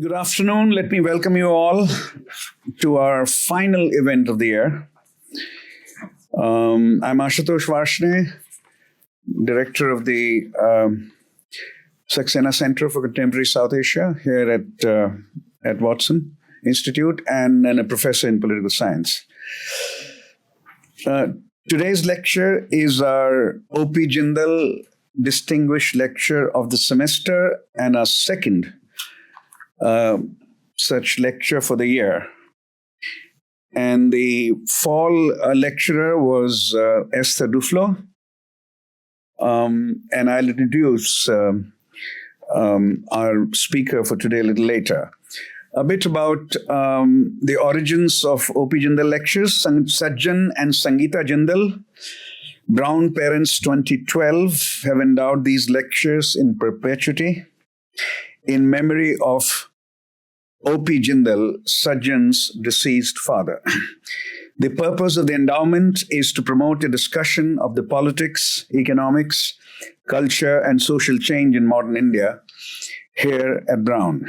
Good afternoon. Let me welcome you all to our final event of the year. I'm Ashutosh Varshney, Director of the Saxena Center for Contemporary South Asia here at Watson Institute and a professor in political science. Today's lecture is our O.P. Jindal Distinguished Lecture of the Semester and our second such lecture for the year. And the fall lecturer was Esther Duflo. And I'll introduce our speaker for today a little later. A bit about the origins of O.P. Jindal lectures. Sajjan and Sangeeta Jindal, Brown Parents 2012, have endowed these lectures in perpetuity in memory of O.P. Jindal, Sajjan's deceased father. The purpose of the endowment is to promote a discussion of the politics, economics, culture, and social change in modern India here at Brown.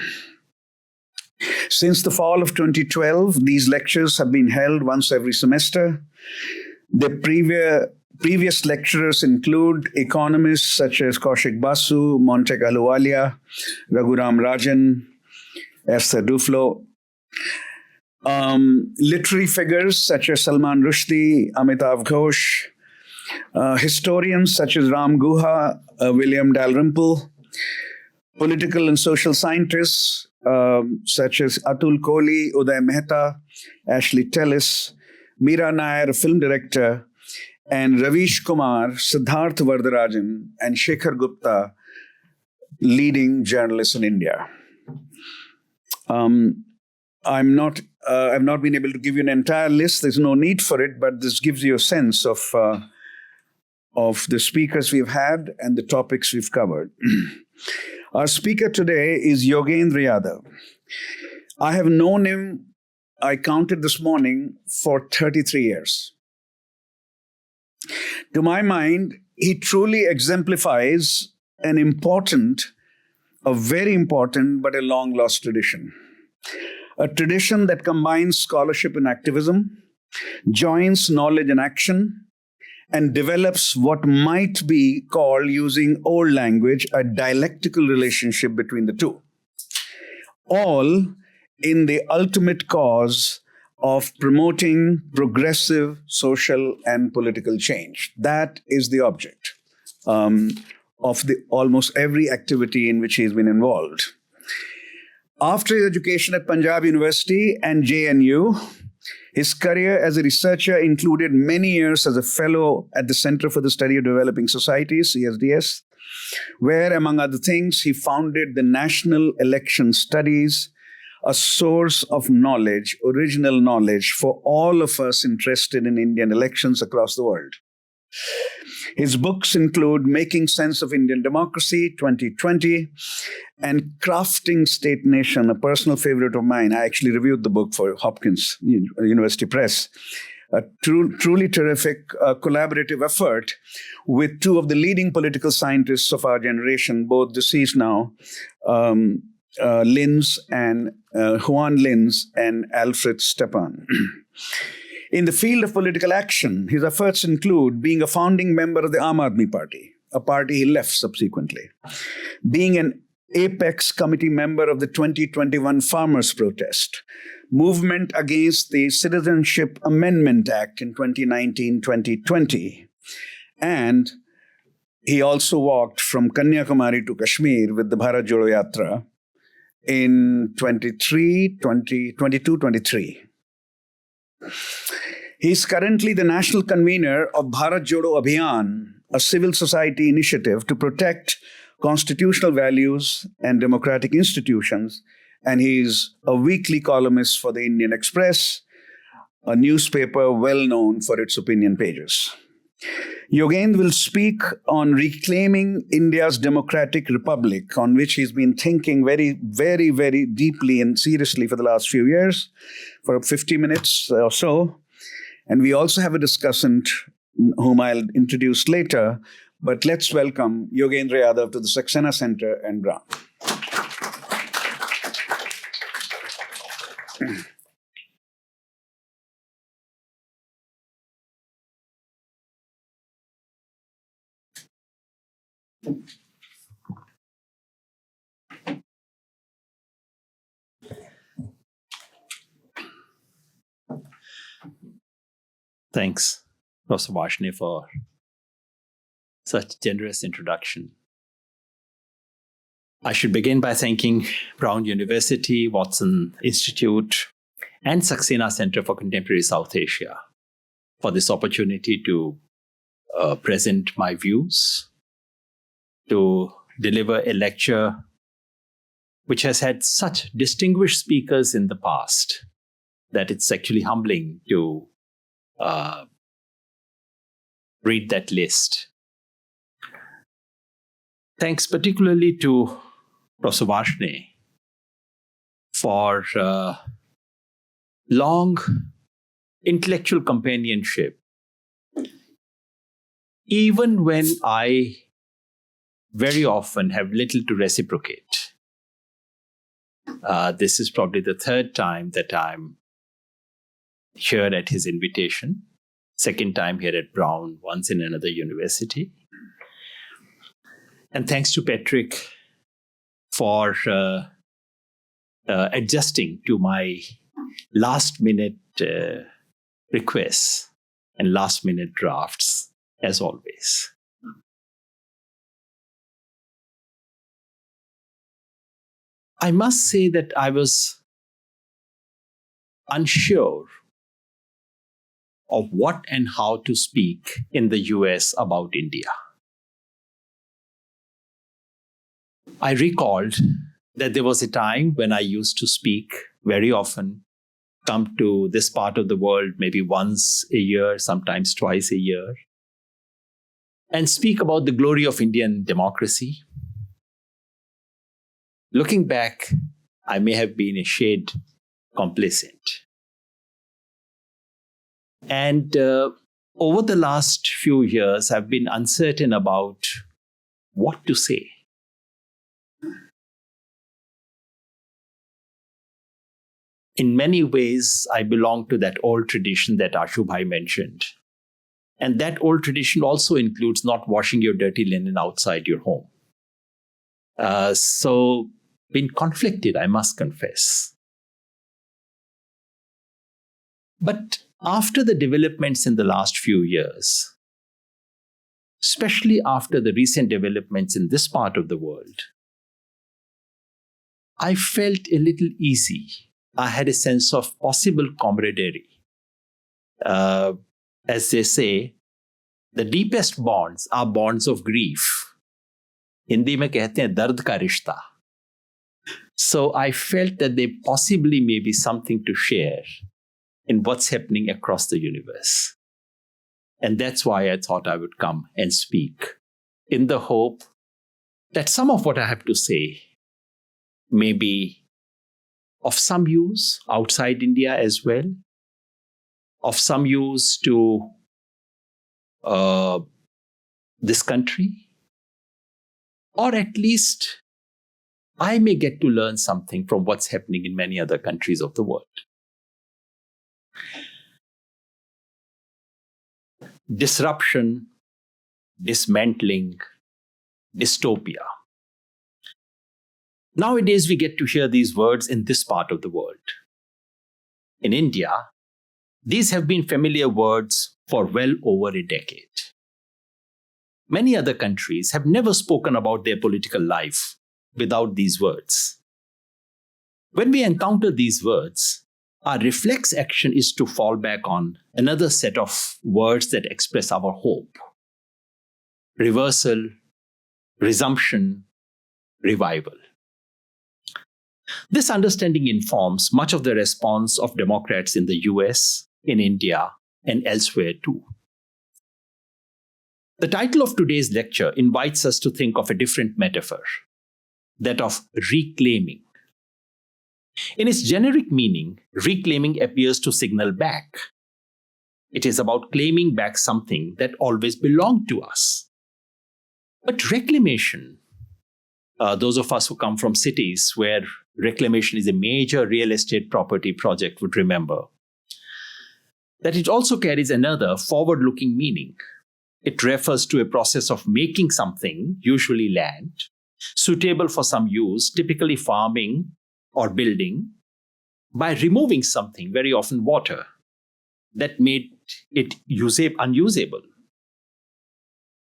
Since the fall of 2012, these lectures have been held once every semester. The previous lecturers include economists such as Kaushik Basu, Montek Ahluwalia, Raghuram Rajan, Esther Duflo, literary figures such as Salman Rushdie, Amitav Ghosh, historians such as Ram Guha, William Dalrymple, political and social scientists such as Atul Kohli, Uday Mehta, Ashley Tellis, Meera Nair, a film director, and Ravish Kumar, Siddharth Vardarajan, and Shekhar Gupta, leading journalists in India. I've not been able to give you an entire list. There's no need for it, but this gives you a sense of the speakers we've had and the topics we've covered. Our speaker today is Yogendra Yadav. I have known him, I counted this morning, for 33 years. To my mind, he truly exemplifies a very important but a long-lost tradition. A tradition that combines scholarship and activism, joins knowledge and action, and develops what might be called, using old language, a dialectical relationship between the two. All in the ultimate cause of promoting progressive social and political change. That is the object of almost every activity in which he has been involved. After his education at Panjab University and JNU, his career as a researcher included many years as a fellow at the Center for the Study of Developing Societies, CSDS, where, among other things, he founded the National Election Studies, a source of knowledge, original knowledge, for all of us interested in Indian elections across the world. His books include Making Sense of Indian Democracy, 2020, and Crafting State Nation, a personal favorite of mine. I actually reviewed the book for Hopkins University Press. A truly terrific collaborative effort with two of the leading political scientists of our generation, both deceased now, Linz and Juan Linz and Alfred Stepan. In the field of political action, his efforts include being a founding member of the Aam Aadmi Party, a party he left subsequently, being an apex committee member of the 2021 Farmers' Protest, movement against the Citizenship Amendment Act in 2019-2020, and he also walked from Kanyakumari to Kashmir with the Bharat Jodo Yatra in 22-23. He is currently the national convener of Bharat Jodo Abhiyan, a civil society initiative to protect constitutional values and democratic institutions, and he is a weekly columnist for the Indian Express, a newspaper well known for its opinion pages. Yogendra will speak on reclaiming India's democratic republic, on which he's been thinking very, very, very deeply and seriously for the last few years, for 50 minutes or so. And we also have a discussant whom I'll introduce later, but let's welcome Yogendra Yadav to the Saxena Center and Brown. Thanks, Professor Varshney, for such generous introduction. I should begin by thanking Brown University, Watson Institute, and Saxena Center for Contemporary South Asia for this opportunity to present my views, to deliver a lecture which has had such distinguished speakers in the past that it's actually humbling to read that list. Thanks particularly to Professor Varshney for long intellectual companionship. Even when I very often have little to reciprocate. This is probably the third time that I'm here at his invitation. Second time here at Brown, once in another university. And thanks to Patrick for adjusting to my last-minute requests and last-minute drafts, as always. I must say that I was unsure of what and how to speak in the US about India. I recalled that there was a time when I used to speak very often, come to this part of the world maybe once a year, sometimes twice a year, and speak about the glory of Indian democracy. Looking back, I may have been a shade complacent. And over the last few years, I've been uncertain about what to say. In many ways, I belong to that old tradition that Ashubhai mentioned. And that old tradition also includes not washing your dirty linen outside your home. So, been conflicted, I must confess. But after the developments in the last few years, especially after the recent developments in this part of the world, I felt a little easy. I had a sense of possible camaraderie. As they say, the deepest bonds are bonds of grief. Hindi mein kehte hain dard ka rishta. So I felt that there possibly may be something to share in what's happening across the universe. And that's why I thought I would come and speak, in the hope that some of what I have to say may be of some use outside India as well, of some use to this country, or at least I may get to learn something from what's happening in many other countries of the world. Disruption, dismantling, dystopia. Nowadays, we get to hear these words in this part of the world. In India, these have been familiar words for well over a decade. Many other countries have never spoken about their political life without these words. When we encounter these words, our reflex action is to fall back on another set of words that express our hope. Reversal, resumption, revival. This understanding informs much of the response of Democrats in the US, in India, and elsewhere too. The title of today's lecture invites us to think of a different metaphor, that of reclaiming. In its generic meaning, reclaiming appears to signal back. It is about claiming back something that always belonged to us. But reclamation, those of us who come from cities where reclamation is a major real estate property project would remember that it also carries another forward-looking meaning. It refers to a process of making something, usually land, suitable for some use, typically farming or building, by removing something, very often water, that made it unusable.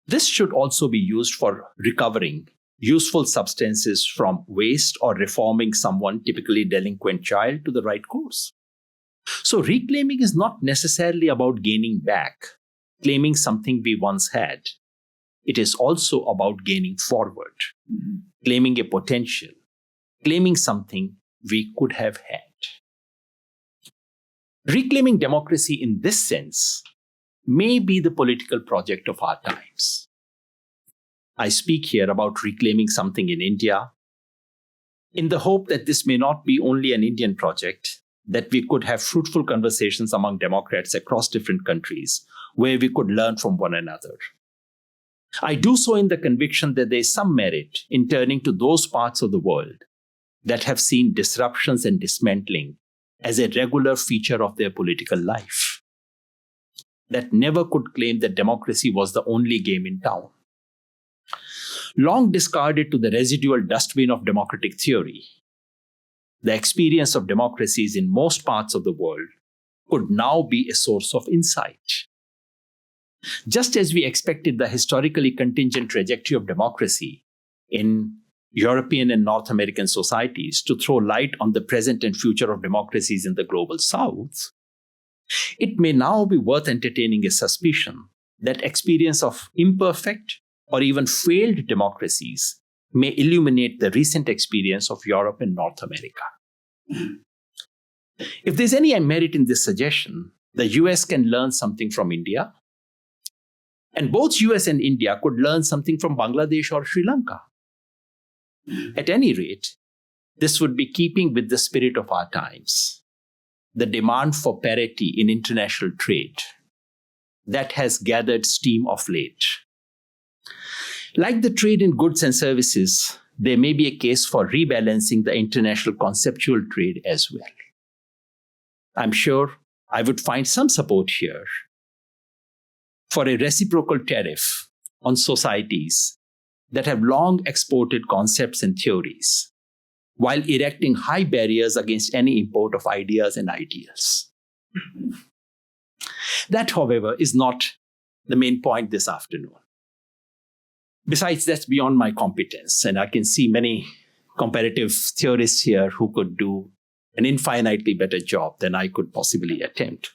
This should also be used for recovering useful substances from waste or reforming someone, typically delinquent child, to the right course. So reclaiming is not necessarily about gaining back, claiming something we once had. It is also about gaining forward, claiming a potential, claiming something we could have had. Reclaiming democracy in this sense may be the political project of our times. I speak here about reclaiming something in India, in the hope that this may not be only an Indian project, that we could have fruitful conversations among Democrats across different countries where we could learn from one another. I do so in the conviction that there is some merit in turning to those parts of the world that have seen disruptions and dismantling as a regular feature of their political life, that never could claim that democracy was the only game in town. Long discarded to the residual dustbin of democratic theory, the experience of democracies in most parts of the world could now be a source of insight. Just as we expected the historically contingent trajectory of democracy in European and North American societies to throw light on the present and future of democracies in the global South, it may now be worth entertaining a suspicion that experience of imperfect or even failed democracies may illuminate the recent experience of Europe and North America. If there's any merit in this suggestion, the US can learn something from India, and both US and India could learn something from Bangladesh or Sri Lanka. At any rate, this would be keeping with the spirit of our times, the demand for parity in international trade that has gathered steam of late. Like the trade in goods and services, there may be a case for rebalancing the international conceptual trade as well. I'm sure I would find some support here for a reciprocal tariff on societies that have long exported concepts and theories, while erecting high barriers against any import of ideas and ideals. That, however, is not the main point this afternoon. Besides, that's beyond my competence, and I can see many comparative theorists here who could do an infinitely better job than I could possibly attempt.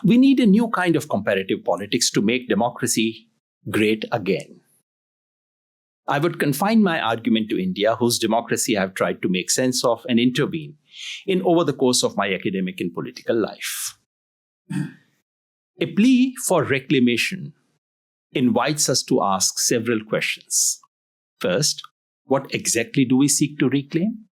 We need a new kind of comparative politics to make democracy great again. I would confine my argument to India, whose democracy I have tried to make sense of and intervene in over the course of my academic and political life. A plea for reclamation invites us to ask several questions. First, what exactly do we seek to reclaim?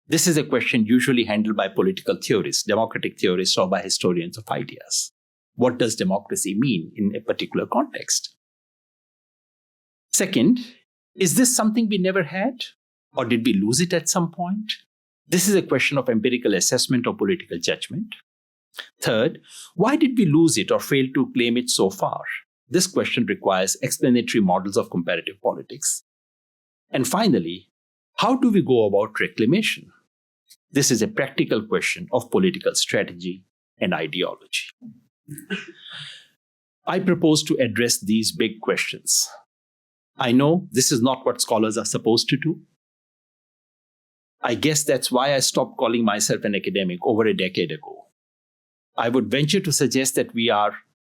This is a question usually handled by political theorists, democratic theorists, or by historians of ideas. What does democracy mean in a particular context? Second, is this something we never had? Or did we lose it at some point? This is a question of empirical assessment or political judgment. Third, why did we lose it or fail to claim it so far? This question requires explanatory models of comparative politics. And finally, how do we go about reclamation? This is a practical question of political strategy and ideology. I propose to address these big questions. I know this is not what scholars are supposed to do. I guess that's why I stopped calling myself an academic over a decade ago. I would venture to suggest that we are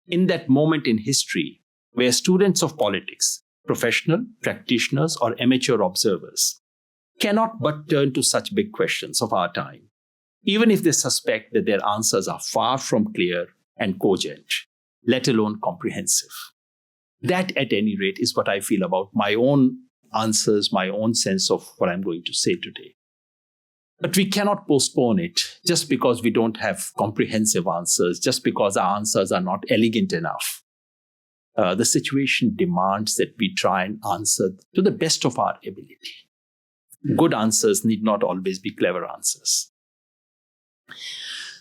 in that moment in history where students of politics, professional, practitioners, or amateur observers, cannot but turn to such big questions of our time, even if they suspect that their answers are far from clear and cogent, let alone comprehensive. That, at any rate, is what I feel about my own answers, my own sense of what I'm going to say today. But we cannot postpone it just because we don't have comprehensive answers, just because our answers are not elegant enough. The situation demands that we try and answer to the best of our ability. Good answers need not always be clever answers.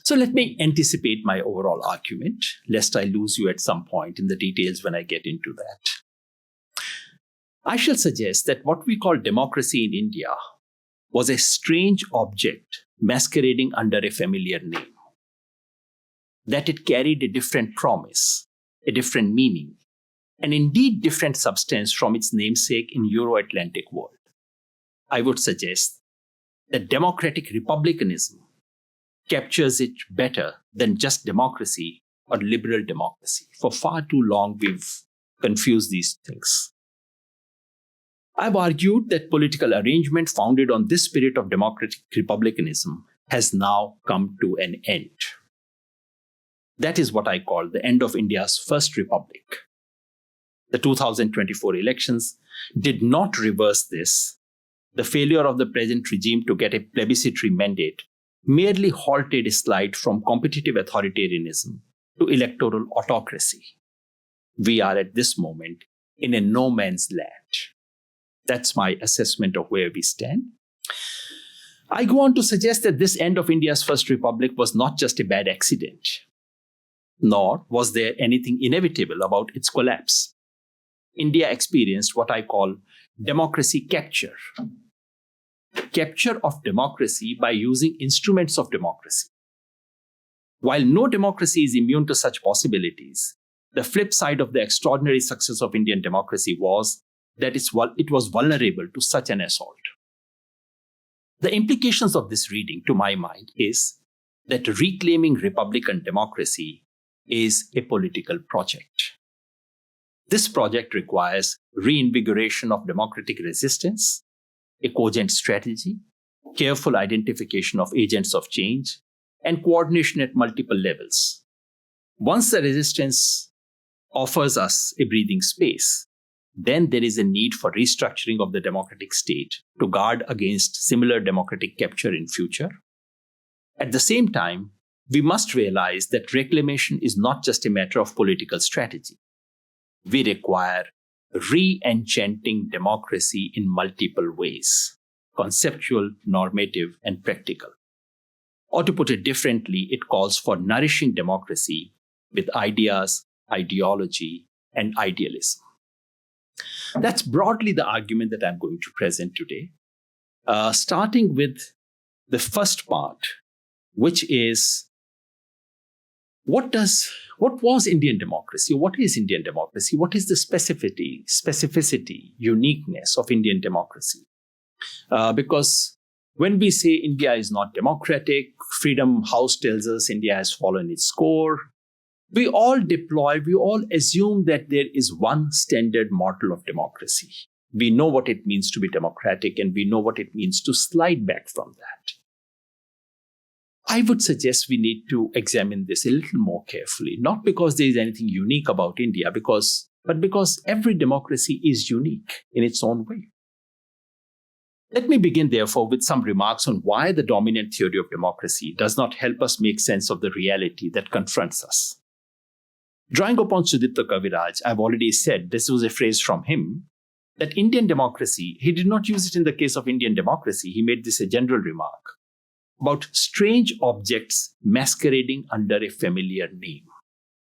So let me anticipate my overall argument, lest I lose you at some point in the details when I get into that. I shall suggest that what we call democracy in India was a strange object masquerading under a familiar name. That it carried a different promise, a different meaning, and indeed different substance from its namesake in Euro-Atlantic world. I would suggest that democratic republicanism captures it better than just democracy or liberal democracy. For far too long, we've confused these things. I've argued that political arrangement founded on this spirit of democratic republicanism has now come to an end. That is what I call the end of India's first republic. The 2024 elections did not reverse this. The failure of the present regime to get a plebiscitary mandate merely halted a slide from competitive authoritarianism to electoral autocracy. We are at this moment in a no man's land. That's my assessment of where we stand. I go on to suggest that this end of India's first republic was not just a bad accident, nor was there anything inevitable about its collapse. India experienced what I call democracy capture. Capture of democracy by using instruments of democracy. While no democracy is immune to such possibilities, the flip side of the extraordinary success of Indian democracy was that it was vulnerable to such an assault. The implications of this reading, to my mind, is that reclaiming Republican democracy is a political project. This project requires reinvigoration of democratic resistance, a cogent strategy, careful identification of agents of change, and coordination at multiple levels. Once the resistance offers us a breathing space, then there is a need for restructuring of the democratic state to guard against similar democratic capture in future. At the same time, we must realize that reclamation is not just a matter of political strategy. We require re-enchanting democracy in multiple ways: conceptual, normative, and practical. Or to put it differently, it calls for nourishing democracy with ideas, ideology, and idealism. That's broadly the argument that I'm going to present today, starting with the first part, which is what was Indian democracy? What is Indian democracy? What is the specificity, uniqueness of Indian democracy? Because when we say India is not democratic, Freedom House tells us India has fallen its score, we all assume that there is one standard model of democracy. We know what it means to be democratic, and we know what it means to slide back from that. I would suggest we need to examine this a little more carefully, not because there is anything unique about India, but because every democracy is unique in its own way. Let me begin, therefore, with some remarks on why the dominant theory of democracy does not help us make sense of the reality that confronts us. Drawing upon Sudipta Kaviraj, I've already said, this was a phrase from him, that Indian democracy, he did not use it in the case of Indian democracy, he made this a general remark about strange objects masquerading under a familiar name.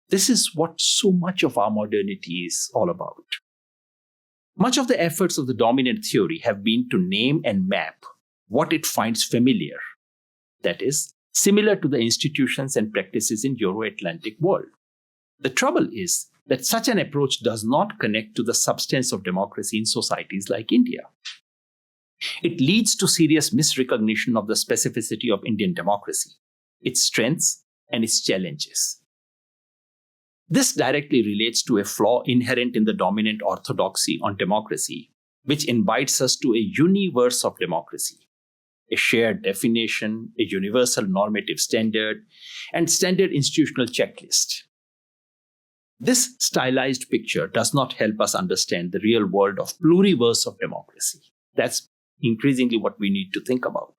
This is what so much of our modernity is all about. Much of the efforts of the dominant theory have been to name and map what it finds familiar, that is, similar to the institutions and practices in Euro-Atlantic world. The trouble is that such an approach does not connect to the substance of democracy in societies like India. It leads to serious misrecognition of the specificity of Indian democracy, its strengths and its challenges. This directly relates to a flaw inherent in the dominant orthodoxy on democracy, which invites us to a universe of democracy, a shared definition, a universal normative standard, and standard institutional checklist. This stylized picture does not help us understand the real world of pluriverse of democracy. That's increasingly what we need to think about.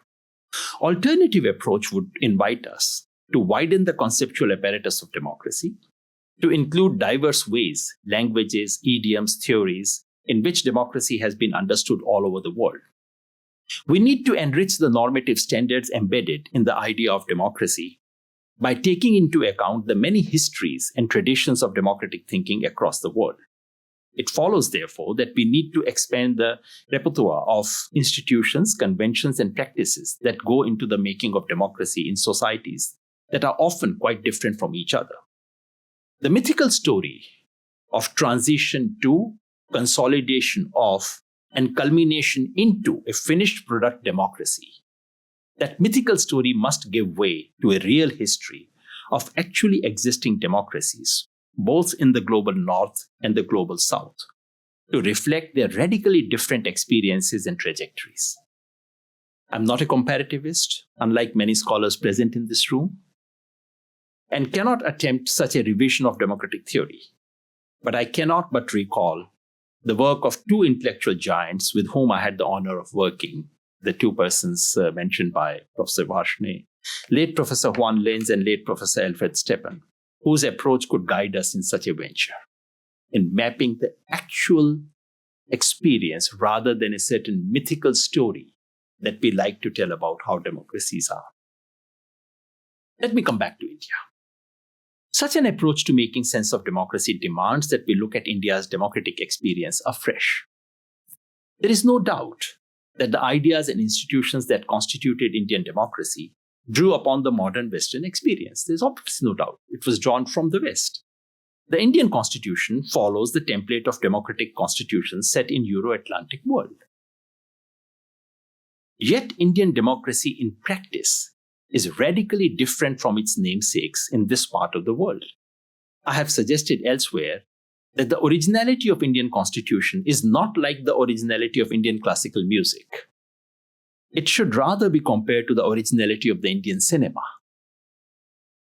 Alternative approach would invite us to widen the conceptual apparatus of democracy, to include diverse ways, languages, idioms, theories, in which democracy has been understood all over the world. We need to enrich the normative standards embedded in the idea of democracy by taking into account the many histories and traditions of democratic thinking across the world. It follows, therefore, that we need to expand the repertoire of institutions, conventions, and practices that go into the making of democracy in societies that are often quite different from each other. The mythical story of transition to, consolidation of, and culmination into a finished product democracy, that mythical story must give way to a real history of actually existing democracies, both in the global north and the global south, to reflect their radically different experiences and trajectories. I'm not a comparativist, unlike many scholars present in this room, and cannot attempt such a revision of democratic theory. But I cannot but recall the work of two intellectual giants with whom I had the honor of working, the two persons mentioned by Professor Varshney, late Professor Juan Linz and late Professor Alfred Stepan, whose approach could guide us in such a venture, in mapping the actual experience rather than a certain mythical story that we like to tell about how democracies are. Let me come back to India. Such an approach to making sense of democracy demands that we look at India's democratic experience afresh. There is no doubt that the ideas and institutions that constituted Indian democracy drew upon the modern Western experience. There's obviously no doubt. It was drawn from the West. The Indian constitution follows the template of democratic constitutions set in Euro-Atlantic world. Yet Indian democracy in practice is radically different from its namesakes in this part of the world. I have suggested elsewhere that the originality of Indian constitution is not like the originality of Indian classical music. It should rather be compared to the originality of the Indian cinema,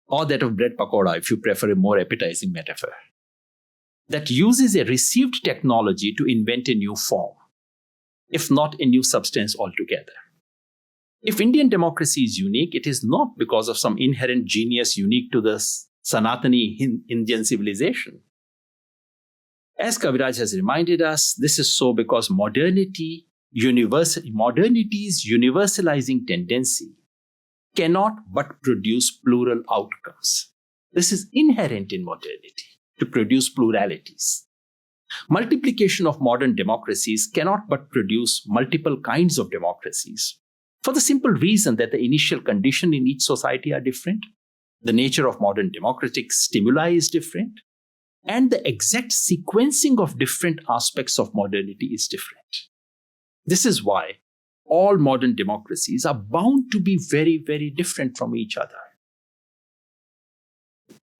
or that of bread pakoda, if you prefer a more appetizing metaphor, that uses a received technology to invent a new form, if not a new substance altogether. If Indian democracy is unique, it is not because of some inherent genius unique to the Sanatani Indian civilization. As Kaviraj has reminded us, this is so because modernity's universalizing tendency cannot but produce plural outcomes. This is inherent in modernity, to produce pluralities. Multiplication of modern democracies cannot but produce multiple kinds of democracies, for the simple reason that the initial condition in each society are different, the nature of modern democratic stimuli is different, and the exact sequencing of different aspects of modernity is different. This is why all modern democracies are bound to be very, very different from each other.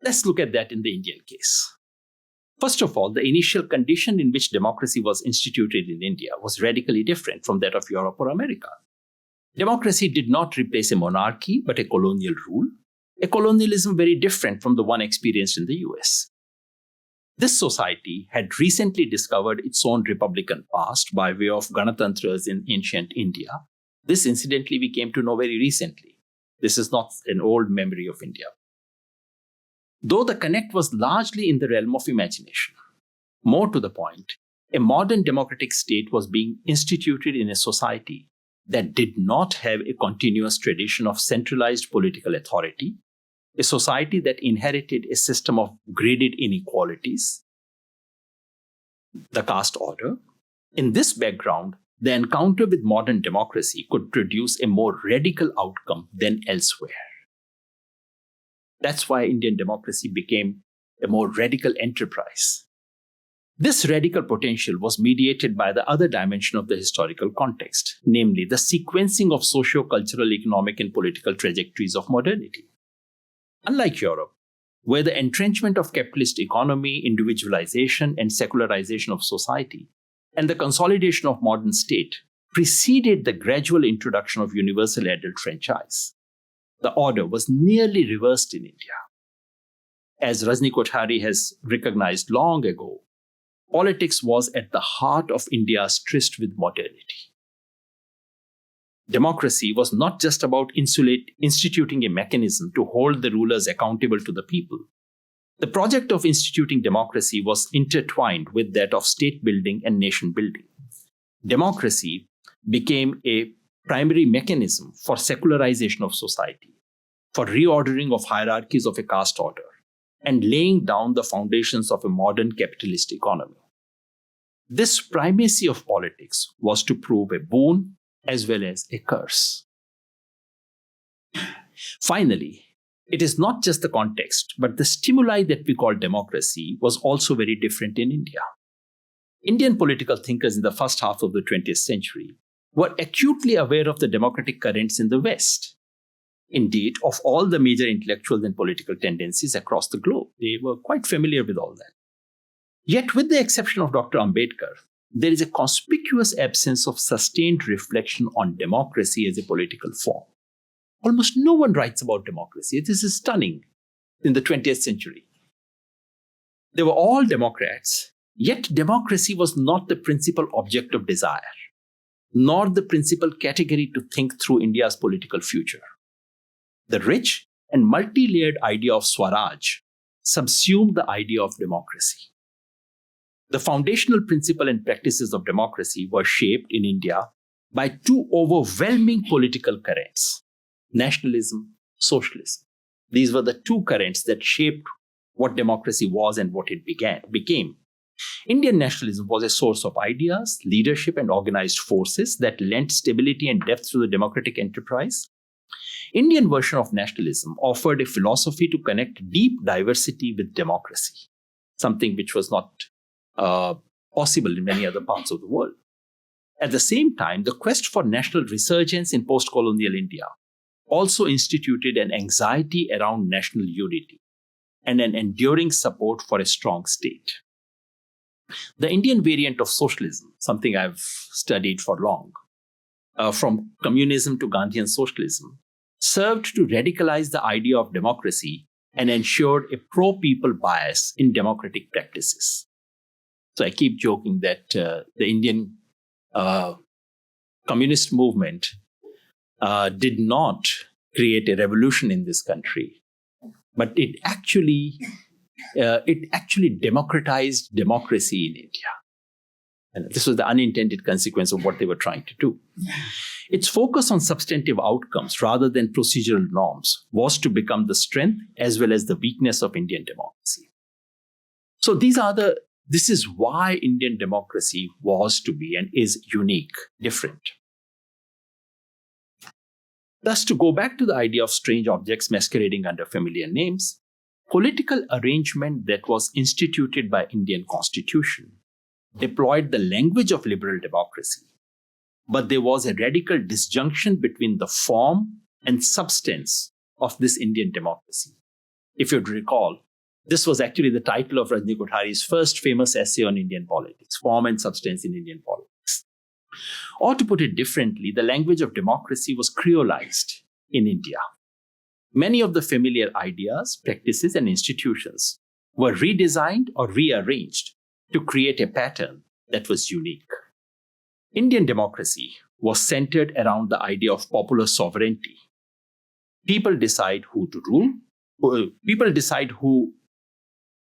Let's look at that in the Indian case. First of all, the initial condition in which democracy was instituted in India was radically different from that of Europe or America. Democracy did not replace a monarchy, but a colonial rule, a colonialism very different from the one experienced in the US. This society had recently discovered its own republican past by way of Ganatantras in ancient India. This, incidentally, we came to know very recently. This is not an old memory of India. Though the connect was largely in the realm of imagination. More to the point, a modern democratic state was being instituted in a society that did not have a continuous tradition of centralized political authority, a society that inherited a system of graded inequalities, the caste order. In this background, the encounter with modern democracy could produce a more radical outcome than elsewhere. That's why Indian democracy became a more radical enterprise. This radical potential was mediated by the other dimension of the historical context, namely the sequencing of socio-cultural, economic, and political trajectories of modernity. Unlike Europe, where the entrenchment of capitalist economy, individualization, and secularization of society, and the consolidation of modern state preceded the gradual introduction of universal adult franchise, the order was nearly reversed in India. As Rajni Kothari has recognized long ago, politics was at the heart of India's tryst with modernity. Democracy was not just about instituting a mechanism to hold the rulers accountable to the people. The project of instituting democracy was intertwined with that of state building and nation building. Democracy became a primary mechanism for secularization of society, for reordering of hierarchies of a caste order, and laying down the foundations of a modern capitalist economy. This primacy of politics was to prove a boon as well as a curse. Finally, it is not just the context, but the stimuli that we call democracy was also very different in India. Indian political thinkers in the first half of the 20th century were acutely aware of the democratic currents in the West. Indeed, of all the major intellectual and political tendencies across the globe, they were quite familiar with all that. Yet, with the exception of Dr. Ambedkar, there is a conspicuous absence of sustained reflection on democracy as a political form. Almost no one writes about democracy. This is stunning in the 20th century. They were all Democrats, yet democracy was not the principal object of desire, nor the principal category to think through India's political future. The rich and multi-layered idea of Swaraj subsumed the idea of democracy. The foundational principle and practices of democracy were shaped in India by two overwhelming political currents: nationalism, socialism. These were the two currents that shaped what democracy was and what it became. Indian nationalism was a source of ideas, leadership, and organized forces that lent stability and depth to the democratic enterprise. Indian version of nationalism offered a philosophy to connect deep diversity with democracy, something which was not possible in many other parts of the world. At the same time, the quest for national resurgence in post-colonial India also instituted an anxiety around national unity and an enduring support for a strong state. The Indian variant of socialism, something I've studied for long, from communism to Gandhian socialism, served to radicalize the idea of democracy and ensured a pro-people bias in democratic practices. So I keep joking that the Indian communist movement did not create a revolution in this country, but it actually democratized democracy in India. And this was the unintended consequence of what they were trying to do. Its focus on substantive outcomes rather than procedural norms was to become the strength as well as the weakness of Indian democracy. So this is why Indian democracy was to be and is unique, different. Thus, to go back to the idea of strange objects masquerading under familiar names, political arrangement that was instituted by Indian Constitution deployed the language of liberal democracy, but there was a radical disjunction between the form and substance of this Indian democracy. If you'd recall, this was actually the title of Rajni Kothari's first famous essay on Indian politics, Form and Substance in Indian Politics. Or to put it differently, the language of democracy was creolized in India. Many of the familiar ideas, practices, and institutions were redesigned or rearranged to create a pattern that was unique. Indian democracy was centered around the idea of popular sovereignty. People decide who to rule. People decide who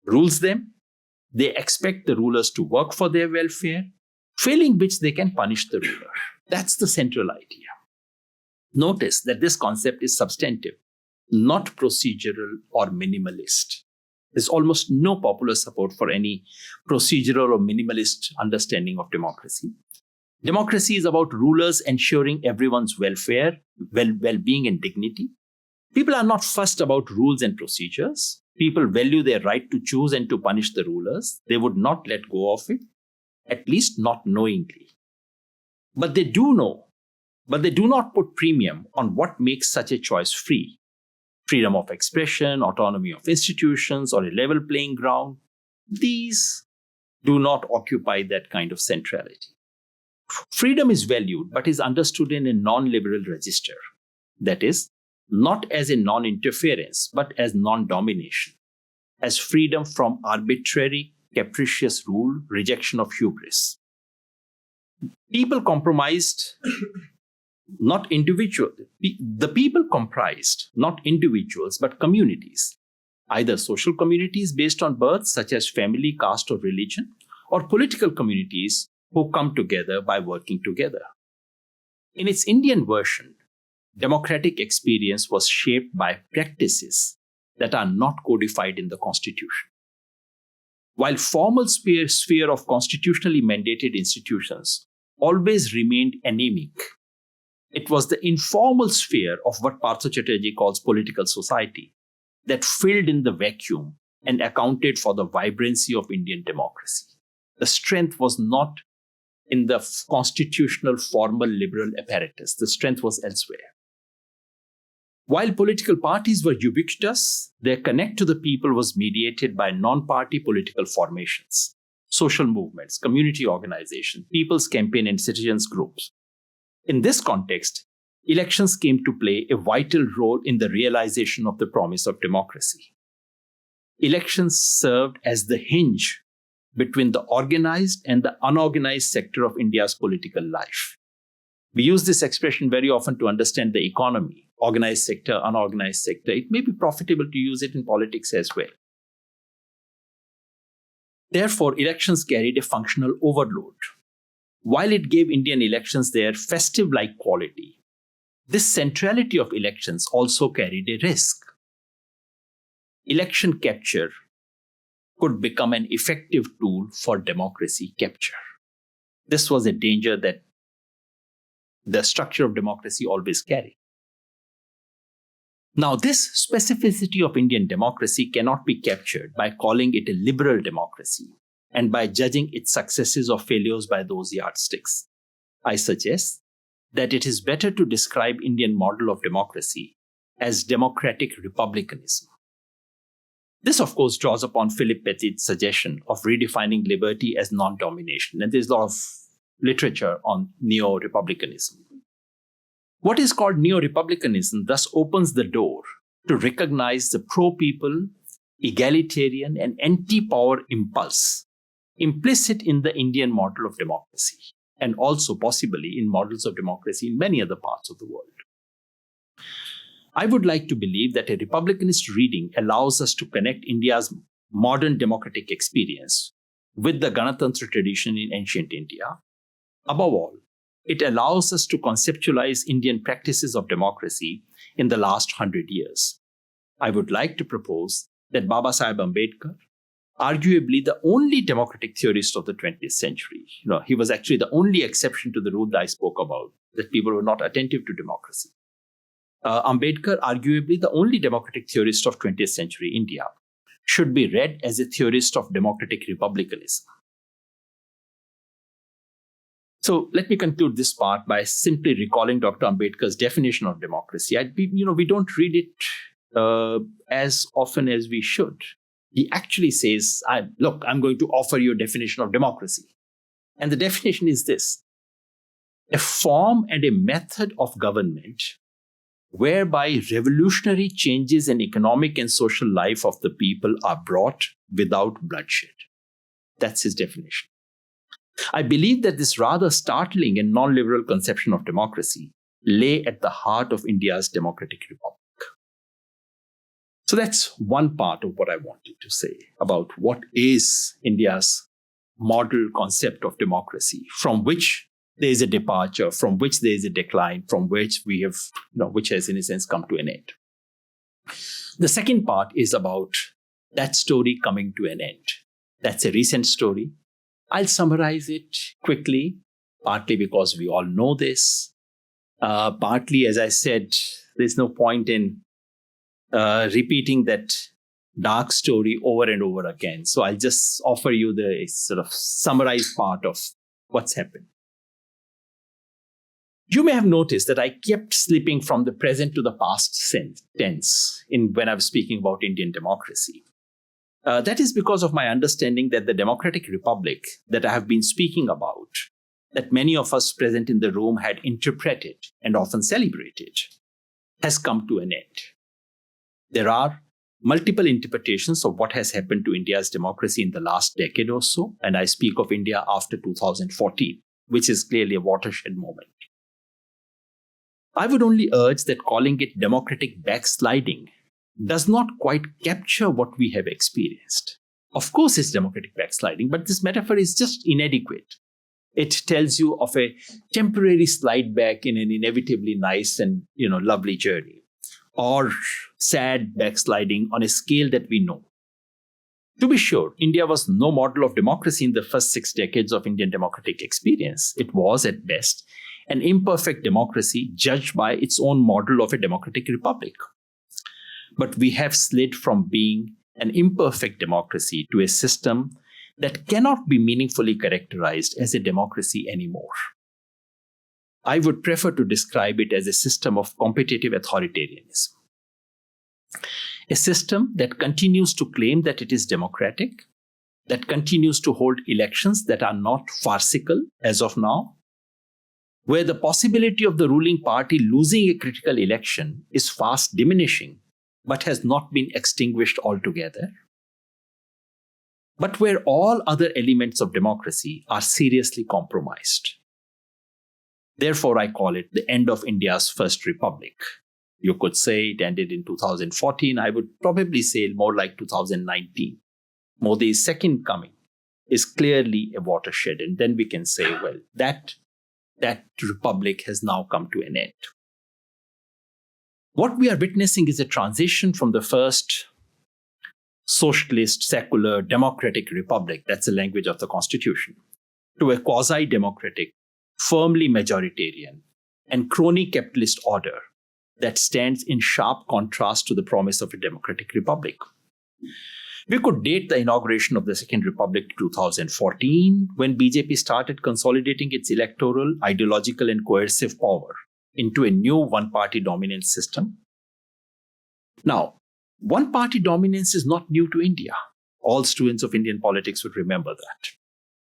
rules them. They expect the rulers to work for their welfare, failing which they can punish the ruler. That's the central idea. Notice that this concept is substantive, not procedural or minimalist. There's almost no popular support for any procedural or minimalist understanding of democracy. Democracy is about rulers ensuring everyone's welfare, well-being, and dignity. People are not fussed about rules and procedures. People value their right to choose and to punish the rulers. They would not let go of it, at least not knowingly. But they do know, but they do not put premium on what makes such a choice free. Freedom of expression, autonomy of institutions, or a level playing ground. These do not occupy that kind of centrality. Freedom is valued, but is understood in a non-liberal register. That is, not as a non-interference, but as non-domination, as freedom from arbitrary, capricious rule, rejection of hubris. People compromised, not individuals. The people comprised not individuals, but communities, either social communities based on birth, such as family, caste, or religion, or political communities who come together by working together. In its Indian version, democratic experience was shaped by practices that are not codified in the Constitution. While formal sphere of constitutionally mandated institutions always remained anemic, it was the informal sphere of what Partha Chatterjee calls political society that filled in the vacuum and accounted for the vibrancy of Indian democracy. The strength was not in the constitutional formal liberal apparatus. The strength was elsewhere. While political parties were ubiquitous, their connect to the people was mediated by non-party political formations, social movements, community organizations, people's campaign, and citizens' groups. In this context, elections came to play a vital role in the realization of the promise of democracy. Elections served as the hinge between the organized and the unorganized sector of India's political life. We use this expression very often to understand the economy, organized sector, unorganized sector. It may be profitable to use it in politics as well. Therefore, elections carried a functional overload. While it gave Indian elections their festive-like quality, this centrality of elections also carried a risk. Election capture could become an effective tool for democracy capture. This was a danger that the structure of democracy always carried. Now, this specificity of Indian democracy cannot be captured by calling it a liberal democracy and by judging its successes or failures by those yardsticks. I suggest that it is better to describe Indian model of democracy as democratic republicanism. This, of course, draws upon Philip Petit's suggestion of redefining liberty as non-domination, and there's a lot of literature on neo-republicanism. What is called neo-republicanism thus opens the door to recognize the pro-people, egalitarian, and anti-power impulse implicit in the Indian model of democracy, and also possibly in models of democracy in many other parts of the world. I would like to believe that a republicanist reading allows us to connect India's modern democratic experience with the Ganatantra tradition in ancient India. Above all, it allows us to conceptualize Indian practices of democracy in the last 100 years. I would like to propose that Baba Saheb Ambedkar, arguably the only democratic theorist of the 20th century, he was actually the only exception to the rule that I spoke about, that people were not attentive to democracy. Ambedkar, arguably the only democratic theorist of 20th century India, should be read as a theorist of democratic republicanism. So let me conclude this part by simply recalling Dr. Ambedkar's definition of democracy. We don't read it as often as we should. He actually says, I'm going to offer you a definition of democracy. And the definition is this: a form and a method of government whereby revolutionary changes in economic and social life of the people are brought without bloodshed. That's his definition. I believe that this rather startling and non-liberal conception of democracy lay at the heart of India's democratic republic. So that's one part of what I wanted to say about what is India's model concept of democracy, from which there is a departure, from which there is a decline, from which we have, which has in a sense come to an end. The second part is about that story coming to an end. That's a recent story. I'll summarize it quickly, partly because we all know this, partly, as I said, there's no point in repeating that dark story over and over again. So I'll just offer you the sort of summarized part of what's happened. You may have noticed that I kept slipping from the present to the past tense when I was speaking about Indian democracy. That is because of my understanding that the democratic republic that I have been speaking about, that many of us present in the room had interpreted and often celebrated, has come to an end. There are multiple interpretations of what has happened to India's democracy in the last decade or so, and I speak of India after 2014, which is clearly a watershed moment. I would only urge that calling it democratic backsliding does not quite capture what we have experienced. Of course, it's democratic backsliding, but this metaphor is just inadequate. It tells you of a temporary slide back in an inevitably nice and lovely journey, or sad backsliding on a scale that we know. To be sure, India was no model of democracy in the first 6 decades of Indian democratic experience. It was, at best, an imperfect democracy judged by its own model of a democratic republic. But we have slid from being an imperfect democracy to a system that cannot be meaningfully characterized as a democracy anymore. I would prefer to describe it as a system of competitive authoritarianism. A system that continues to claim that it is democratic, that continues to hold elections that are not farcical as of now, where the possibility of the ruling party losing a critical election is fast diminishing, but has not been extinguished altogether, but where all other elements of democracy are seriously compromised. Therefore, I call it the end of India's first republic. You could say it ended in 2014. I would probably say more like 2019. Modi's second coming is clearly a watershed. And then we can say, well, that republic has now come to an end. What we are witnessing is a transition from the first socialist, secular, democratic republic, that's the language of the Constitution, to a quasi-democratic, firmly majoritarian, and crony capitalist order that stands in sharp contrast to the promise of a democratic republic. We could date the inauguration of the Second Republic to 2014, when BJP started consolidating its electoral, ideological, and coercive power into a new one-party dominance system. Now, one-party dominance is not new to India. All students of Indian politics would remember that.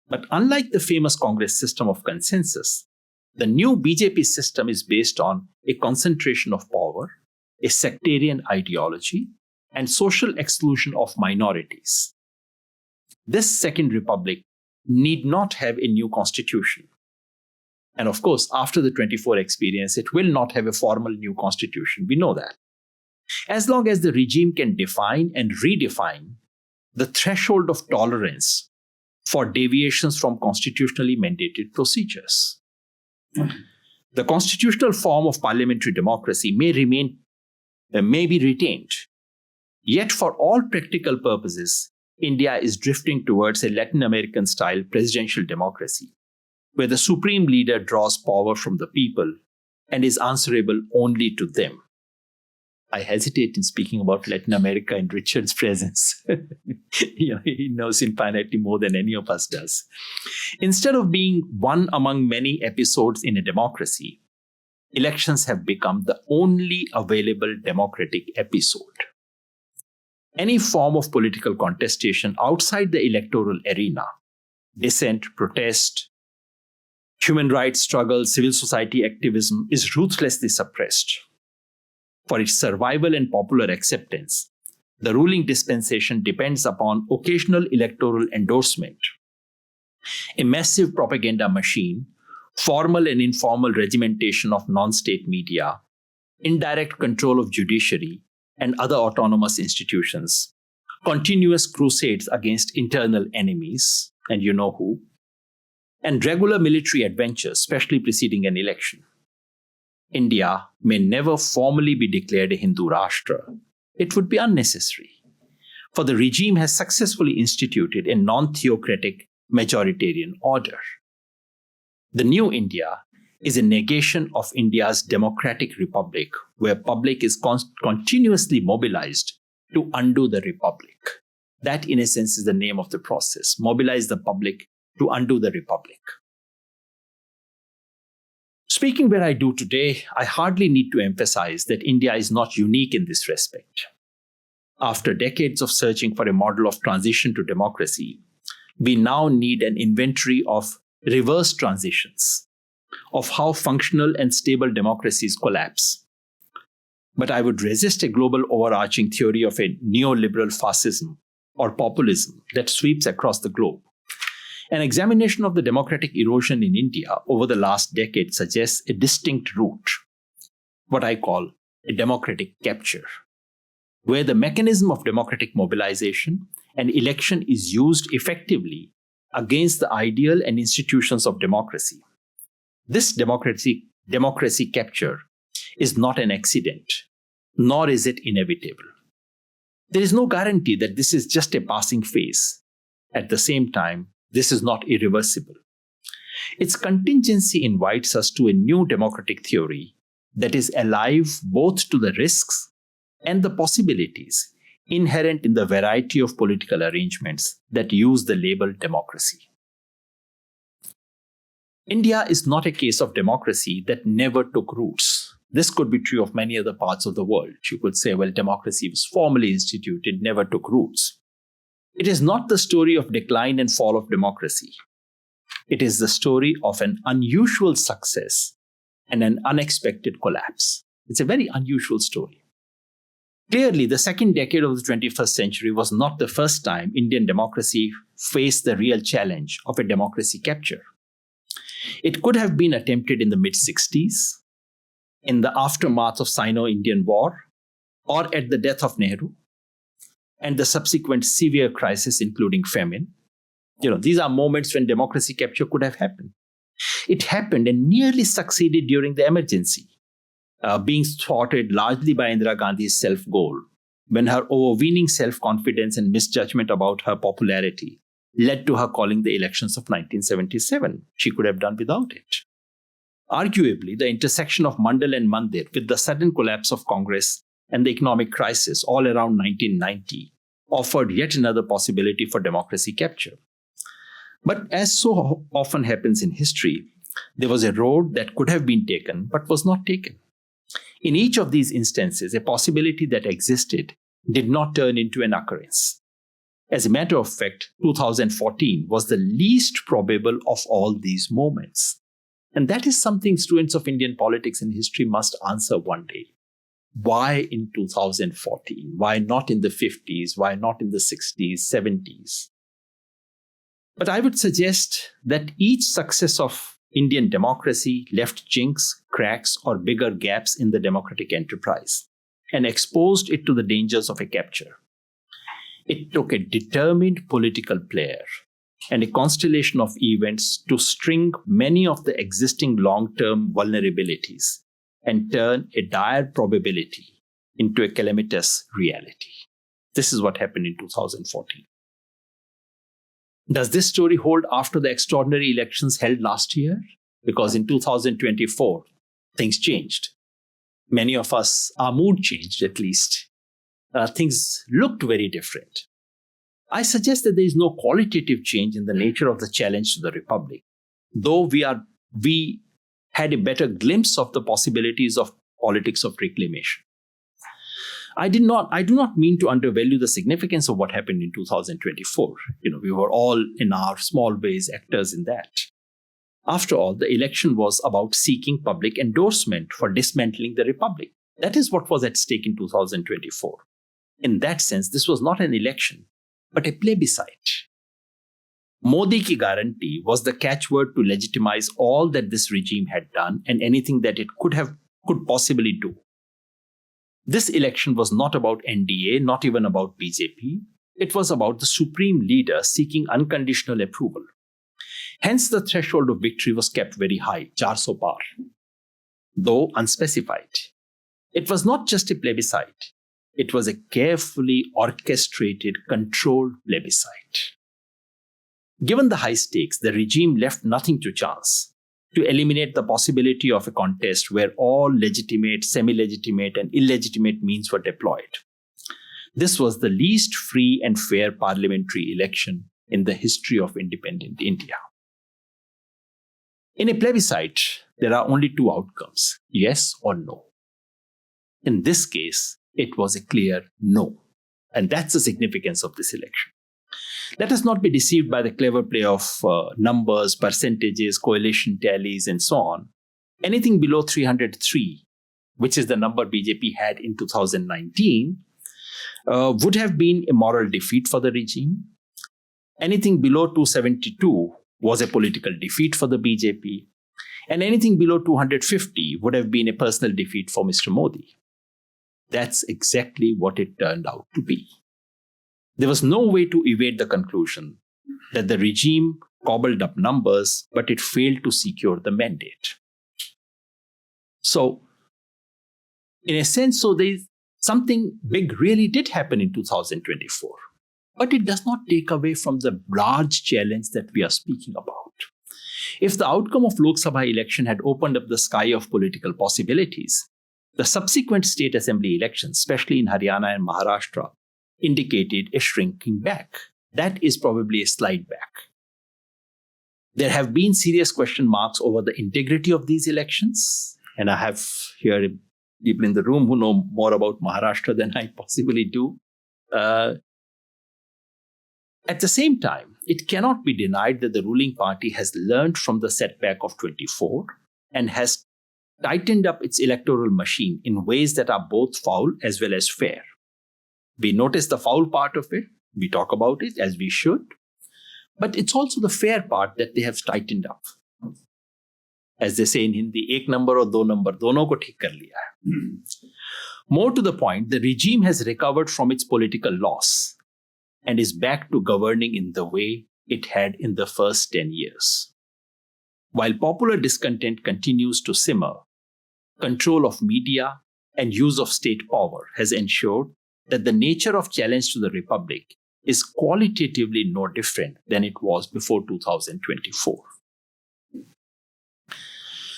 But unlike the famous Congress system of consensus, the new BJP system is based on a concentration of power, a sectarian ideology, and social exclusion of minorities. This Second Republic need not have a new constitution. And of course, after the 24 experience, it will not have a formal new constitution. We know that. As long as the regime can define and redefine the threshold of tolerance for deviations from constitutionally mandated procedures. The constitutional form of parliamentary democracy may be retained. Yet for all practical purposes, India is drifting towards a Latin American-style presidential democracy, where the supreme leader draws power from the people and is answerable only to them. I hesitate in speaking about Latin America in Richard's presence. He knows infinitely more than any of us does. Instead of being one among many episodes in a democracy, elections have become the only available democratic episode. Any form of political contestation outside the electoral arena, dissent, protest, human rights struggle, civil society activism, is ruthlessly suppressed. For its survival and popular acceptance, the ruling dispensation depends upon occasional electoral endorsement, a massive propaganda machine, formal and informal regimentation of non-state media, indirect control of judiciary and other autonomous institutions, continuous crusades against internal enemies, and you know who, and regular military adventures, especially preceding an election. India may never formally be declared a Hindu Rashtra. It would be unnecessary, for the regime has successfully instituted a non-theocratic majoritarian order. The new India is a negation of India's democratic republic, where public is continuously mobilized to undo the republic. That, in a sense, is the name of the process. Mobilize the public to undo the republic. Speaking where I do today, I hardly need to emphasize that India is not unique in this respect. After decades of searching for a model of transition to democracy, we now need an inventory of reverse transitions, of how functional and stable democracies collapse. But I would resist a global overarching theory of a neoliberal fascism or populism that sweeps across the globe. An examination of the democratic erosion in India over the last decade suggests a distinct route, what I call a democratic capture, where the mechanism of democratic mobilization and election is used effectively against the ideal and institutions of democracy. This democracy capture is not an accident, nor is it inevitable. There is no guarantee that this is just a passing phase. At the same time, this is not irreversible. Its contingency invites us to a new democratic theory that is alive both to the risks and the possibilities inherent in the variety of political arrangements that use the label democracy. India is not a case of democracy that never took roots. This could be true of many other parts of the world. You could say, well, democracy was formally instituted, never took roots. It is not the story of decline and fall of democracy. It is the story of an unusual success and an unexpected collapse. It's a very unusual story. Clearly, the second decade of the 21st century was not the first time Indian democracy faced the real challenge of a democracy capture. It could have been attempted in the mid-60s, in the aftermath of Sino-Indian War, or at the death of Nehru, and the subsequent severe crisis, including famine. These are moments when democracy capture could have happened. It happened and nearly succeeded during the emergency, being thwarted largely by Indira Gandhi's self-goal, when her overweening self-confidence and misjudgment about her popularity led to her calling the elections of 1977. She could have done without it. Arguably, the intersection of Mandal and Mandir with the sudden collapse of Congress and the economic crisis all around 1990 offered yet another possibility for democracy capture. But as so often happens in history, there was a road that could have been taken but was not taken. In each of these instances, a possibility that existed did not turn into an occurrence. As a matter of fact, 2014 was the least probable of all these moments. And that is something students of Indian politics and history must answer one day. Why in 2014? Why not in the 50s? Why not in the 60s, 70s? But I would suggest that each success of Indian democracy left chinks, cracks, or bigger gaps in the democratic enterprise and exposed it to the dangers of a capture. It took a determined political player and a constellation of events to string many of the existing long-term vulnerabilities and turn a dire probability into a calamitous reality. This is what happened in 2014. Does this story hold after the extraordinary elections held last year? Because in 2024, things changed. Many of us, our mood changed at least. Things looked very different. I suggest that there is no qualitative change in the nature of the challenge to the Republic, though we had a better glimpse of the possibilities of politics of reclamation. I do not mean to undervalue the significance of what happened in 2024. We were all in our small ways actors in that. After all, the election was about seeking public endorsement for dismantling the Republic. That is what was at stake in 2024. In that sense, this was not an election, but a plebiscite. Modi ki guarantee was the catchword to legitimize all that this regime had done and anything that it could possibly do. This election was not about NDA, not even about BJP. It was about the supreme leader seeking unconditional approval. Hence, the threshold of victory was kept very high, 400 par, though unspecified. It was not just a plebiscite. It was a carefully orchestrated, controlled plebiscite. Given the high stakes, the regime left nothing to chance to eliminate the possibility of a contest where all legitimate, semi-legitimate, and illegitimate means were deployed. This was the least free and fair parliamentary election in the history of independent India. In a plebiscite, there are only two outcomes, yes or no. In this case, it was a clear no. And that's the significance of this election. Let us not be deceived by the clever play of numbers, percentages, coalition tallies, and so on. Anything below 303, which is the number BJP had in 2019, would have been a moral defeat for the regime. Anything below 272 was a political defeat for the BJP. And anything below 250 would have been a personal defeat for Mr. Modi. That's exactly what it turned out to be. There was no way to evade the conclusion that the regime cobbled up numbers, but it failed to secure the mandate. So, in a sense, there's something big really did happen in 2024. But it does not take away from the large challenge that we are speaking about. If the outcome of Lok Sabha election had opened up the sky of political possibilities, the subsequent state assembly elections, especially in Haryana and Maharashtra, indicated a shrinking back. That is probably a slide back. There have been serious question marks over the integrity of these elections, and I have here people in the room who know more about Maharashtra than I possibly do. At the same time, it cannot be denied that the ruling party has learned from the setback of 24 and has tightened up its electoral machine in ways that are both foul as well as fair. We notice the foul part of it, we talk about it as we should, but it's also the fair part that they have tightened up. As they say in Hindi, ek number or do number, dono ko theek kar liya hai. More to the point, the regime has recovered from its political loss and is back to governing in the way it had in the first 10 years. While popular discontent continues to simmer, control of media and use of state power has ensured that the nature of challenge to the republic is qualitatively no different than it was before 2024.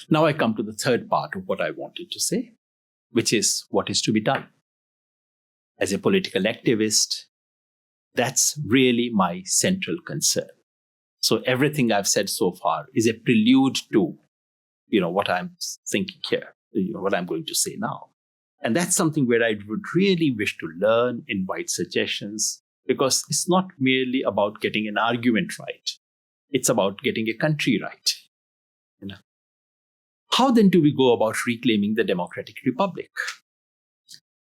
Now I come to the third part of what I wanted to say, which is what is to be done. As a political activist, that's really my central concern. So everything I've said so far is a prelude to, what I'm thinking here, what I'm going to say now. And that's something where I would really wish to learn, invite suggestions, because it's not merely about getting an argument right. It's about getting a country right. How then do we go about reclaiming the democratic republic?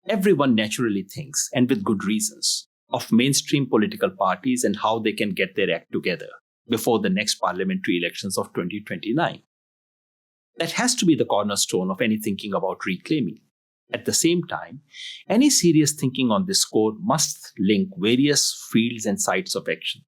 Everyone naturally thinks, and with good reasons, of mainstream political parties and how they can get their act together before the next parliamentary elections of 2029. That has to be the cornerstone of any thinking about reclaiming. At the same time, any serious thinking on this score must link various fields and sites of action.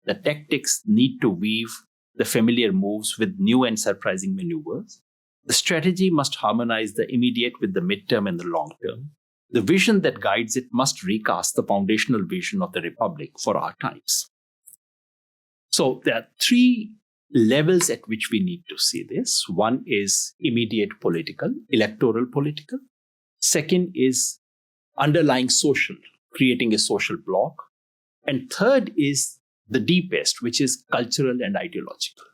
The tactics need to weave the familiar moves with new and surprising maneuvers. The strategy must harmonize the immediate with the midterm and the long term. The vision that guides it must recast the foundational vision of the Republic for our times. So there are three levels at which we need to see this. One is immediate political, electoral political. Second is underlying social, creating a social bloc. And third is the deepest, which is cultural and ideological.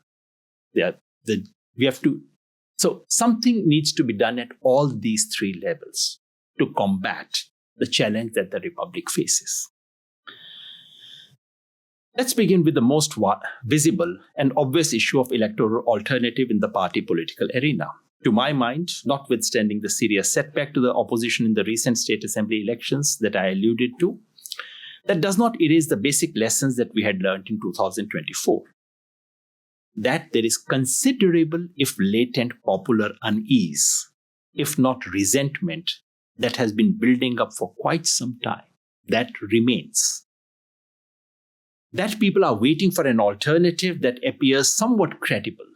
So something needs to be done at all these three levels to combat the challenge that the Republic faces. Let's begin with the most visible and obvious issue of electoral alternative in the party political arena. To my mind, notwithstanding the serious setback to the opposition in the recent state assembly elections that I alluded to, that does not erase the basic lessons that we had learned in 2024. That there is considerable, if latent, popular unease, if not resentment, that has been building up for quite some time. That remains. That people are waiting for an alternative that appears somewhat credible.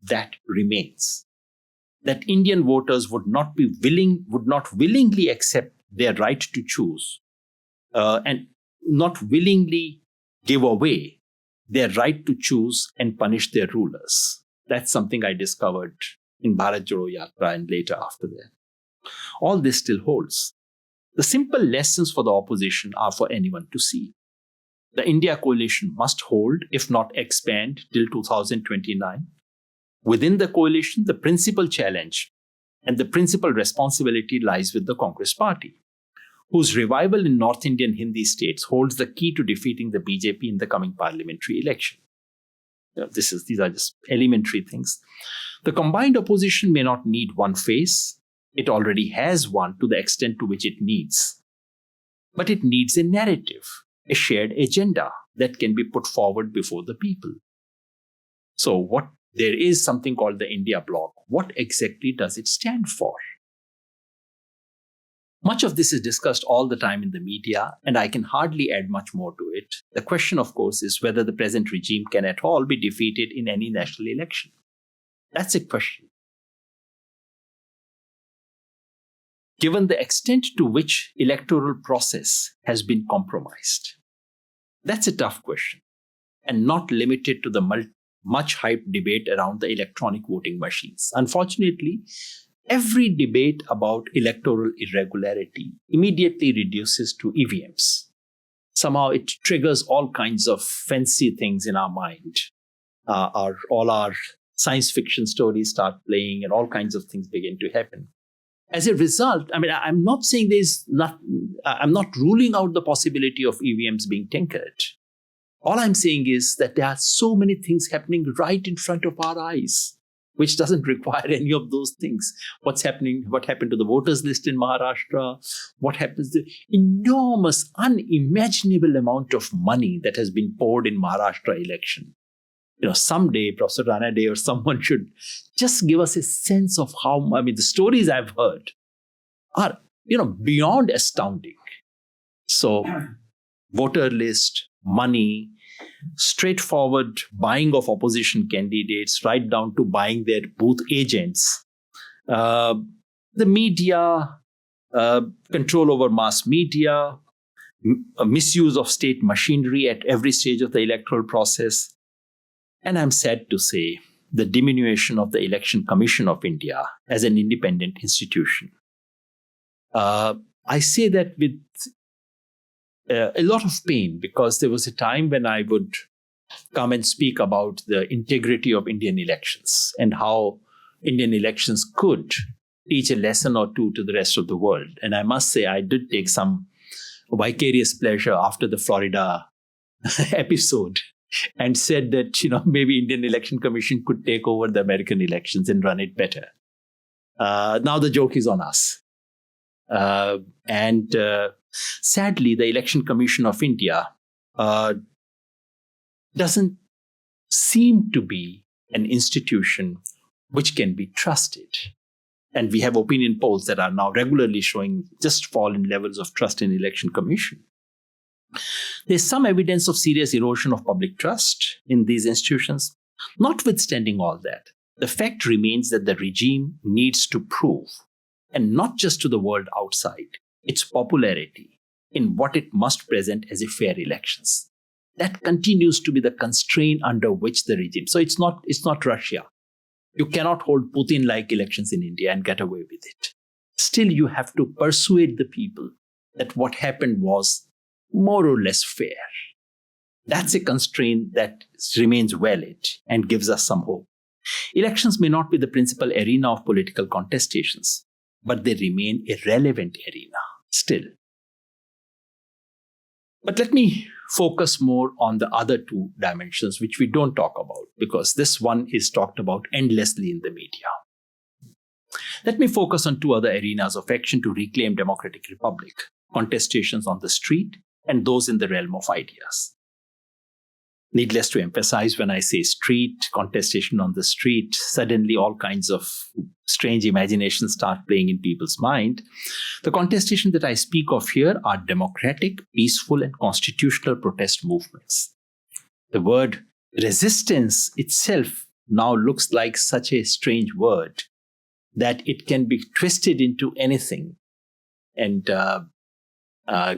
That remains. That Indian voters would not willingly accept their right to choose and not willingly give away their right to choose and punish their rulers. That's something I discovered in Bharat Jodo Yatra and later after that. All this still holds. The simple lessons for the opposition are for anyone to see. The India coalition must hold, if not expand, till 2029. Within the coalition, the principal challenge and the principal responsibility lies with the Congress party, whose revival in North Indian Hindi states holds the key to defeating the BJP in the coming parliamentary election. These are just elementary things. The combined opposition may not need one face. It already has one to the extent to which it needs. But it needs a narrative, a shared agenda that can be put forward before the people. So there is something called the India Bloc. What exactly does it stand for? Much of this is discussed all the time in the media, and I can hardly add much more to it. The question, of course, is whether the present regime can at all be defeated in any national election. That's a question. Given the extent to which electoral process has been compromised, that's a tough question, and not limited to the much hyped debate around the electronic voting machines. Unfortunately, every debate about electoral irregularity immediately reduces to EVMs. Somehow it triggers all kinds of fancy things in our mind. All our science fiction stories start playing and all kinds of things begin to happen. As a result, I'm not saying I'm not ruling out the possibility of EVMs being tinkered. All I'm saying is that there are so many things happening right in front of our eyes, which doesn't require any of those things. What happened to the voters list in Maharashtra? What happens to the enormous, unimaginable amount of money that has been poured in Maharashtra election? Someday, Professor Rana Day or someone should just give us a sense of how, the stories I've heard are, beyond astounding. So, voter list, money, straightforward buying of opposition candidates, right down to buying their booth agents, the media, control over mass media, misuse of state machinery at every stage of the electoral process. And I'm sad to say, the diminution of the Election Commission of India as an independent institution. I say that with a lot of pain, because there was a time when I would come and speak about the integrity of Indian elections and how Indian elections could teach a lesson or two to the rest of the world. And I must say, I did take some vicarious pleasure after the Florida episode and said that, maybe Indian Election Commission could take over the American elections and run it better. Now the joke is on us. And sadly, the Election Commission of India doesn't seem to be an institution which can be trusted. And we have opinion polls that are now regularly showing just fall in levels of trust in Election Commission. There's some evidence of serious erosion of public trust in these institutions. Notwithstanding all that, the fact remains that the regime needs to prove, and not just to the world outside, its popularity in what it must present as a fair elections. That continues to be the constraint under which the regime. So it's not Russia. You cannot hold Putin-like elections in India and get away with it. Still, you have to persuade the people that what happened was more or less fair. That's a constraint that remains valid and gives us some hope. Elections may not be the principal arena of political contestations, but they remain a relevant arena still. But let me focus more on the other two dimensions, which we don't talk about, because this one is talked about endlessly in the media. Let me focus on two other arenas of action to reclaim democratic republic: contestations on the street and those in the realm of ideas. Needless to emphasize, when I say street, contestation on the street, suddenly all kinds of strange imaginations start playing in people's mind. The contestation that I speak of here are democratic, peaceful, and constitutional protest movements. The word resistance itself now looks like such a strange word that it can be twisted into anything. And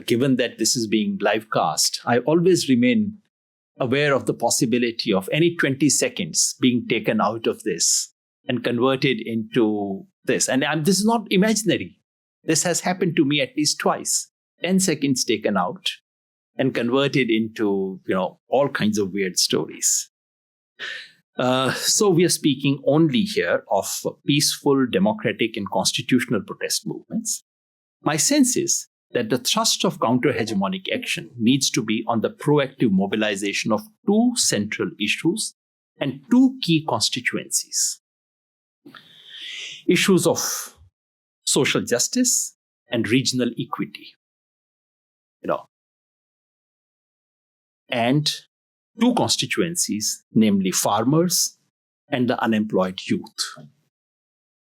given that this is being live cast, I always remain aware of the possibility of any 20 seconds being taken out of this and converted into this. And this is not imaginary. This has happened to me at least twice. 10 seconds taken out and converted into, all kinds of weird stories. So we are speaking only here of peaceful, democratic, and constitutional protest movements. My sense is that the thrust of counter-hegemonic action needs to be on the proactive mobilization of two central issues and two key constituencies: issues of social justice and regional equity. And two constituencies, namely farmers and the unemployed youth.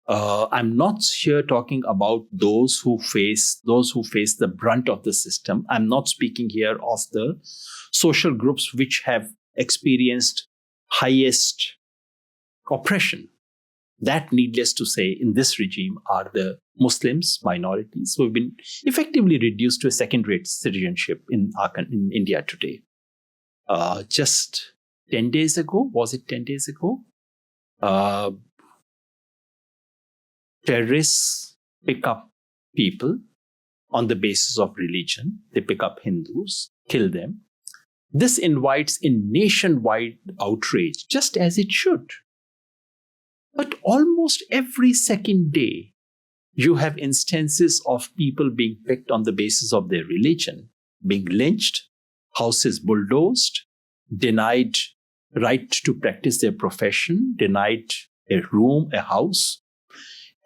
I'm not here talking about those who face the brunt of the system. I'm not speaking here of the social groups which have experienced highest oppression. That, needless to say, in this regime are the Muslims, minorities, who have been effectively reduced to a second-rate citizenship in India today. Just 10 days ago, was it 10 days ago? Terrorists pick up people on the basis of religion. They pick up Hindus, kill them. This invites a nationwide outrage, just as it should. But almost every second day, you have instances of people being picked on the basis of their religion, being lynched, houses bulldozed, denied right to practice their profession, denied a room, a house.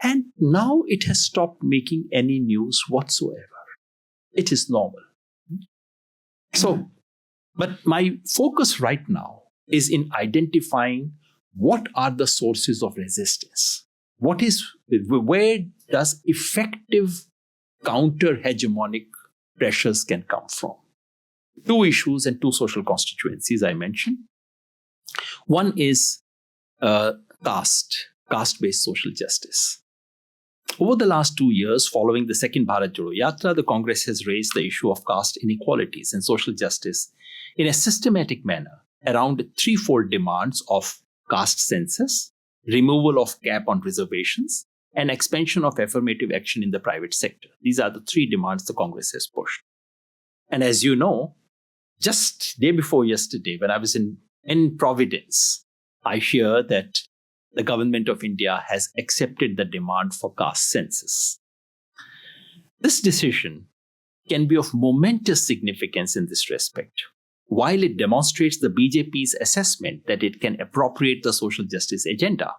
And now it has stopped making any news whatsoever. It is normal. So, but my focus right now is in identifying what are the sources of resistance. Where does effective counter-hegemonic pressures can come from? Two issues and two social constituencies I mentioned. One is caste-based social justice. Over the last 2 years, following the second Bharat Jodo Yatra, the Congress has raised the issue of caste inequalities and social justice in a systematic manner around threefold demands of caste census, removal of cap on reservations, and expansion of affirmative action in the private sector. These are the three demands the Congress has pushed. And as you know, just day before yesterday, when I was in Providence, I hear that the government of India has accepted the demand for caste census. This decision can be of momentous significance in this respect. While it demonstrates the BJP's assessment that it can appropriate the social justice agenda,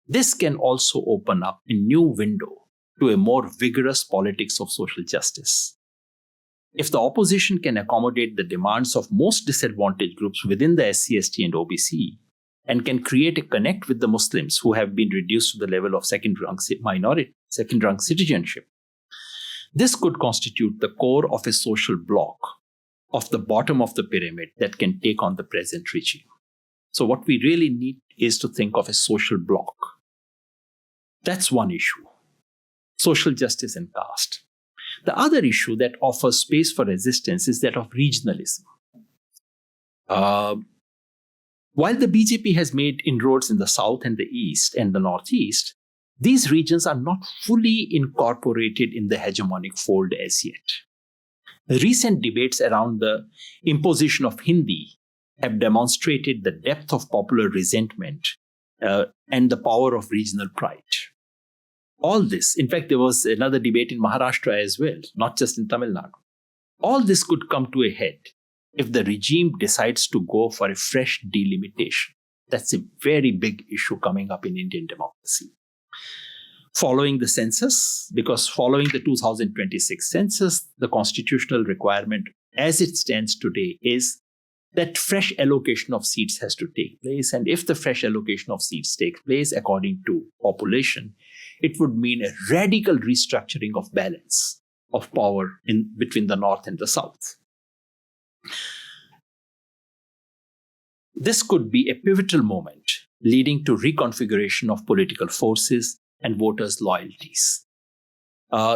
this can also open up a new window to a more vigorous politics of social justice. If the opposition can accommodate the demands of most disadvantaged groups within the SC/ST and OBC, and can create a connect with the Muslims who have been reduced to the level of second-rank citizenship, this could constitute the core of a social bloc of the bottom of the pyramid that can take on the present regime. So what we really need is to think of a social bloc. That's one issue, social justice and caste. The other issue that offers space for resistance is that of regionalism. While the BJP has made inroads in the south and the east and the northeast, these regions are not fully incorporated in the hegemonic fold as yet. The recent debates around the imposition of Hindi have demonstrated the depth of popular resentment and the power of regional pride. All this, in fact, there was another debate in Maharashtra as well, not just in Tamil Nadu. All this could come to a head if the regime decides to go for a fresh delimitation. That's a very big issue coming up in Indian democracy. Following the census, because following the 2026 census, the constitutional requirement as it stands today is that fresh allocation of seats has to take place. And if the fresh allocation of seats takes place according to population, it would mean a radical restructuring of balance of power between the north and the south. This could be a pivotal moment leading to reconfiguration of political forces and voters' loyalties.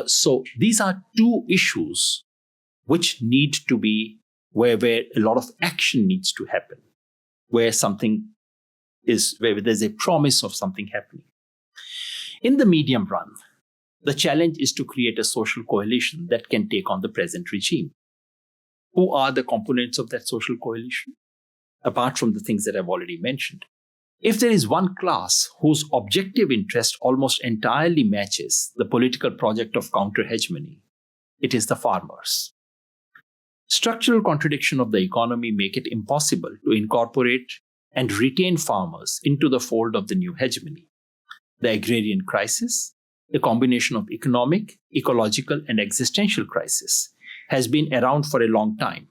So these are two issues which need to be where a lot of action needs to happen, where there's a promise of something happening. In the medium run, the challenge is to create a social coalition that can take on the present regime. Who are the components of that social coalition? Apart from the things that I've already mentioned. If there is one class whose objective interest almost entirely matches the political project of counter-hegemony, it is the farmers. Structural contradiction of the economy make it impossible to incorporate and retain farmers into the fold of the new hegemony. The agrarian crisis, a combination of economic, ecological, and existential crisis, has been around for a long time.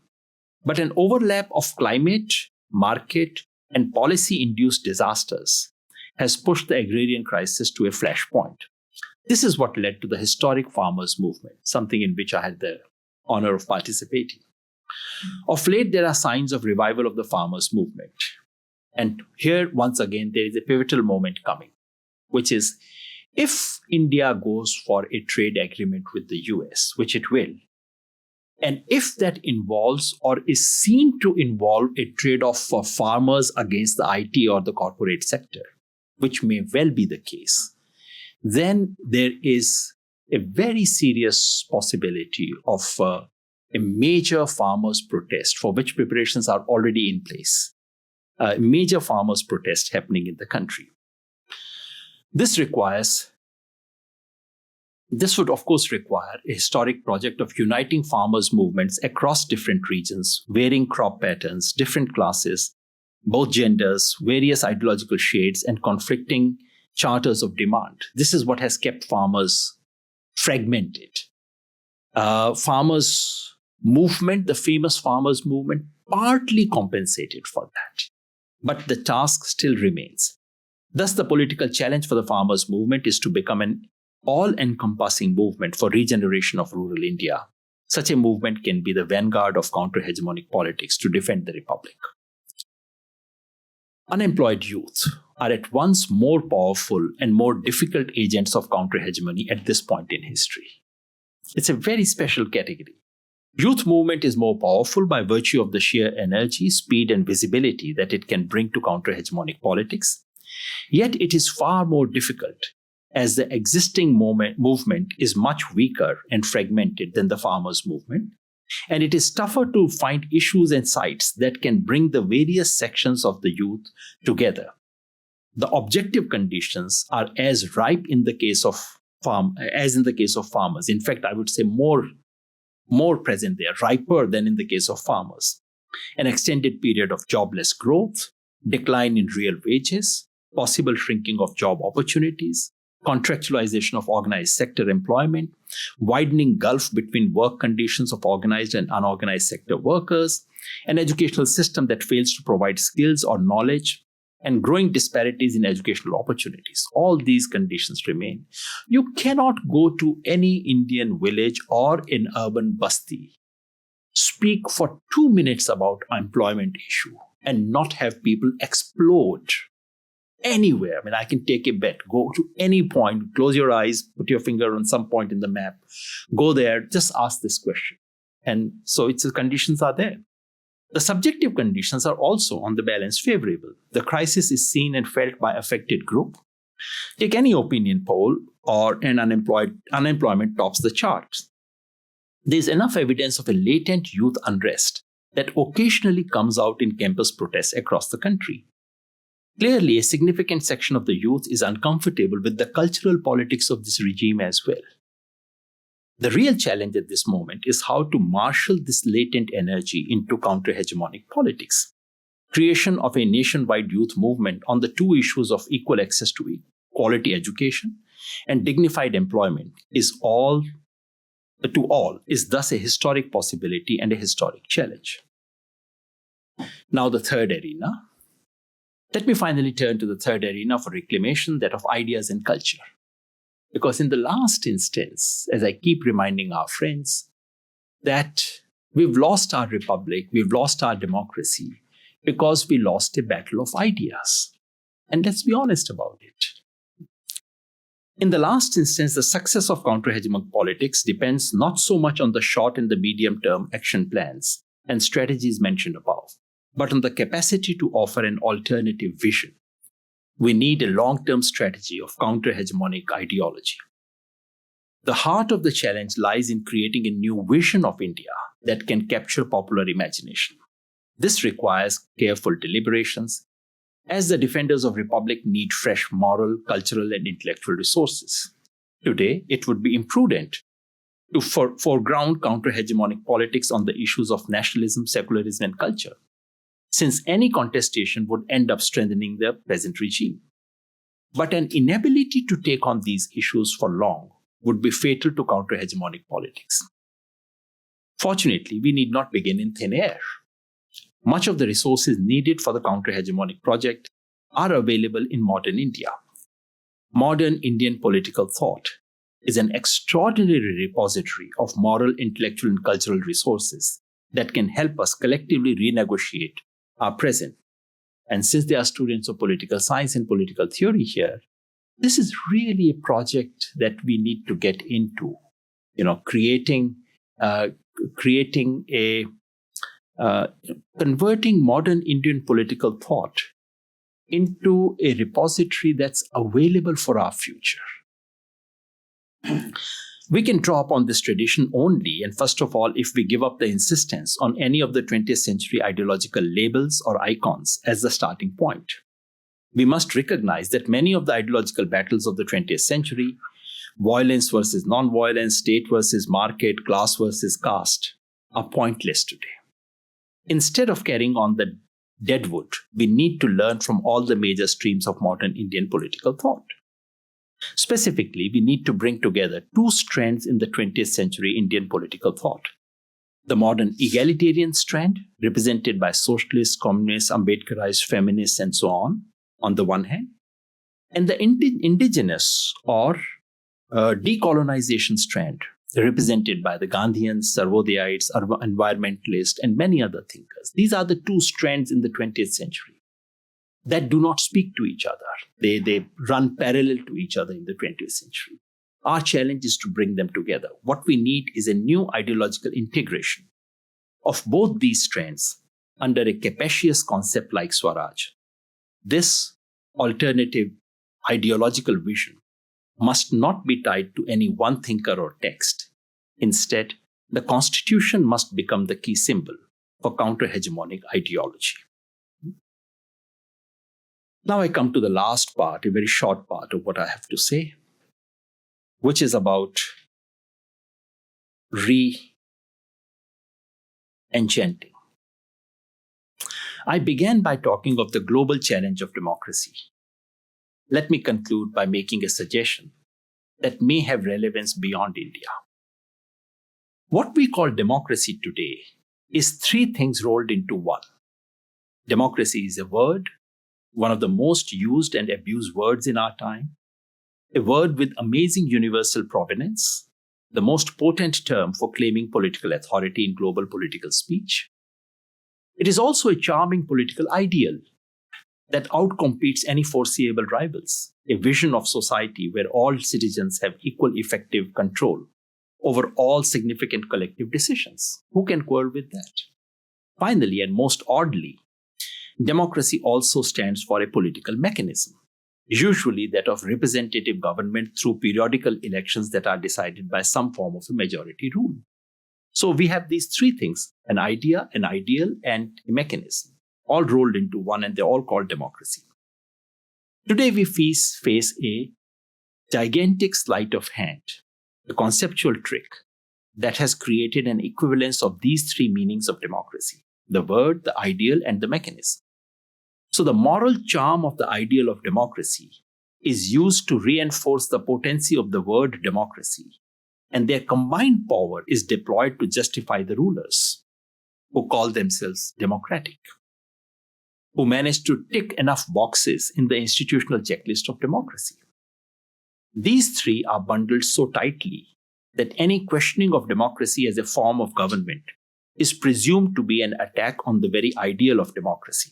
But an overlap of climate, market, and policy-induced disasters has pushed the agrarian crisis to a flashpoint. This is what led to the historic farmers' movement, something in which I had the honor of participating. Of late, there are signs of revival of the farmers' movement. And here, once again, there is a pivotal moment coming, which is if India goes for a trade agreement with the US, which it will, and if that involves or is seen to involve a trade-off for farmers against the IT or the corporate sector, which may well be the case, then there is a very serious possibility of a major farmers' protest, for which preparations are already in place. A major farmers' protest happening in the country. This would, of course, require a historic project of uniting farmers' movements across different regions, varying crop patterns, different classes, both genders, various ideological shades, and conflicting charters of demand. This is what has kept farmers fragmented. Farmers' movement, the famous farmers' movement, partly compensated for that. But the task still remains. Thus, the political challenge for the farmers' movement is to become an all-encompassing movement for regeneration of rural India. Such a movement can be the vanguard of counter-hegemonic politics to defend the republic. Unemployed youth are at once more powerful and more difficult agents of counter-hegemony at this point in history. It's a very special category. Youth movement is more powerful by virtue of the sheer energy, speed, and visibility that it can bring to counter-hegemonic politics. Yet it is far more difficult, as the existing movement is much weaker and fragmented than the farmers' movement, and it is tougher to find issues and sites that can bring the various sections of the youth together. The objective conditions are as ripe in the case of farmers. In fact, I would say more present there, riper than in the case of farmers. An extended period of jobless growth, decline in real wages, possible shrinking of job opportunities, contractualization of organized sector employment, widening gulf between work conditions of organized and unorganized sector workers, an educational system that fails to provide skills or knowledge, and growing disparities in educational opportunities. All these conditions remain. You cannot go to any Indian village or an urban basti, speak for 2 minutes about employment issue, and not have people explode anywhere. I mean, I can take a bet. Go to any point, close your eyes, put your finger on some point in the map, go there, just ask this question. And so the conditions are there. The subjective conditions are also, on the balance, favorable. The crisis is seen and felt by affected group. Take any opinion poll, and unemployment tops the charts. There is enough evidence of a latent youth unrest that occasionally comes out in campus protests across the country. Clearly, a significant section of the youth is uncomfortable with the cultural politics of this regime as well. The real challenge at this moment is how to marshal this latent energy into counter-hegemonic politics. Creation of a nationwide youth movement on the two issues of equal access to quality education and dignified employment is thus a historic possibility and a historic challenge. Now the third arena. Let me finally turn to the third arena for reclamation, that of ideas and culture. Because in the last instance, as I keep reminding our friends, that we've lost our republic, we've lost our democracy because we lost a battle of ideas. And let's be honest about it. In the last instance, the success of counter-hegemonic politics depends not so much on the short and the medium-term action plans and strategies mentioned above, but on the capacity to offer an alternative vision. We need a long-term strategy of counter-hegemonic ideology. The heart of the challenge lies in creating a new vision of India that can capture popular imagination. This requires careful deliberations, as the defenders of republic need fresh moral, cultural, and intellectual resources. Today, it would be imprudent to foreground counter-hegemonic politics on the issues of nationalism, secularism, and culture, since any contestation would end up strengthening the present regime. But an inability to take on these issues for long would be fatal to counter-hegemonic politics. Fortunately, we need not begin in thin air. Much of the resources needed for the counter-hegemonic project are available in modern India. Modern Indian political thought is an extraordinary repository of moral, intellectual, and cultural resources that can help us collectively renegotiate our present. And since there are students of political science and political theory here, this is really a project that we need to get into. Converting modern Indian political thought into a repository that's available for our future. We can draw upon this tradition only, and first of all, if we give up the insistence on any of the 20th century ideological labels or icons as the starting point. We must recognize that many of the ideological battles of the 20th century, violence versus non-violence, state versus market, class versus caste, are pointless today. Instead of carrying on the deadwood, we need to learn from all the major streams of modern Indian political thought. Specifically, we need to bring together two strands in the 20th century Indian political thought. The modern egalitarian strand, represented by socialists, communists, Ambedkarites, feminists, and so on the one hand, and the indigenous or decolonization strand, represented by the Gandhians, Sarvodayaites, environmentalists, and many other thinkers. These are the two strands in the 20th century that do not speak to each other. They run parallel to each other in the 20th century. Our challenge is to bring them together. What we need is a new ideological integration of both these strands under a capacious concept like Swaraj. This alternative ideological vision must not be tied to any one thinker or text. Instead, the Constitution must become the key symbol for counter-hegemonic ideology. Now I come to the last part, a very short part of what I have to say, which is about re-enchanting. I began by talking of the global challenge of democracy. Let me conclude by making a suggestion that may have relevance beyond India. What we call democracy today is three things rolled into one. Democracy is a word, one of the most used and abused words in our time, a word with amazing universal provenance, the most potent term for claiming political authority in global political speech. It is also a charming political ideal that outcompetes any foreseeable rivals, a vision of society where all citizens have equal effective control over all significant collective decisions. Who can quarrel with that? Finally, and most oddly, democracy also stands for a political mechanism, usually that of representative government through periodical elections that are decided by some form of a majority rule. So we have these three things, an idea, an ideal, and a mechanism, all rolled into one, and they're all called democracy. Today we face a gigantic sleight of hand, a conceptual trick that has created an equivalence of these three meanings of democracy: the word, the ideal, and the mechanism. So the moral charm of the ideal of democracy is used to reinforce the potency of the word democracy, and their combined power is deployed to justify the rulers who call themselves democratic, who manage to tick enough boxes in the institutional checklist of democracy. These three are bundled so tightly that any questioning of democracy as a form of government is presumed to be an attack on the very ideal of democracy.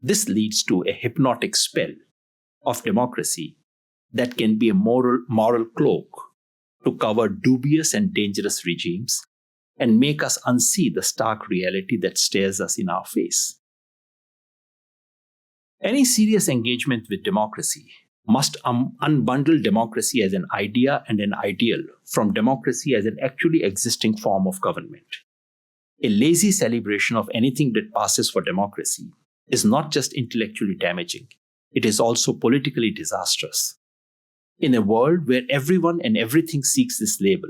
This leads to a hypnotic spell of democracy that can be a moral cloak to cover dubious and dangerous regimes and make us unsee the stark reality that stares us in our face. Any serious engagement with democracy must unbundle democracy as an idea and an ideal from democracy as an actually existing form of government. A lazy celebration of anything that passes for democracy is not just intellectually damaging, it is also politically disastrous. In a world where everyone and everything seeks this label,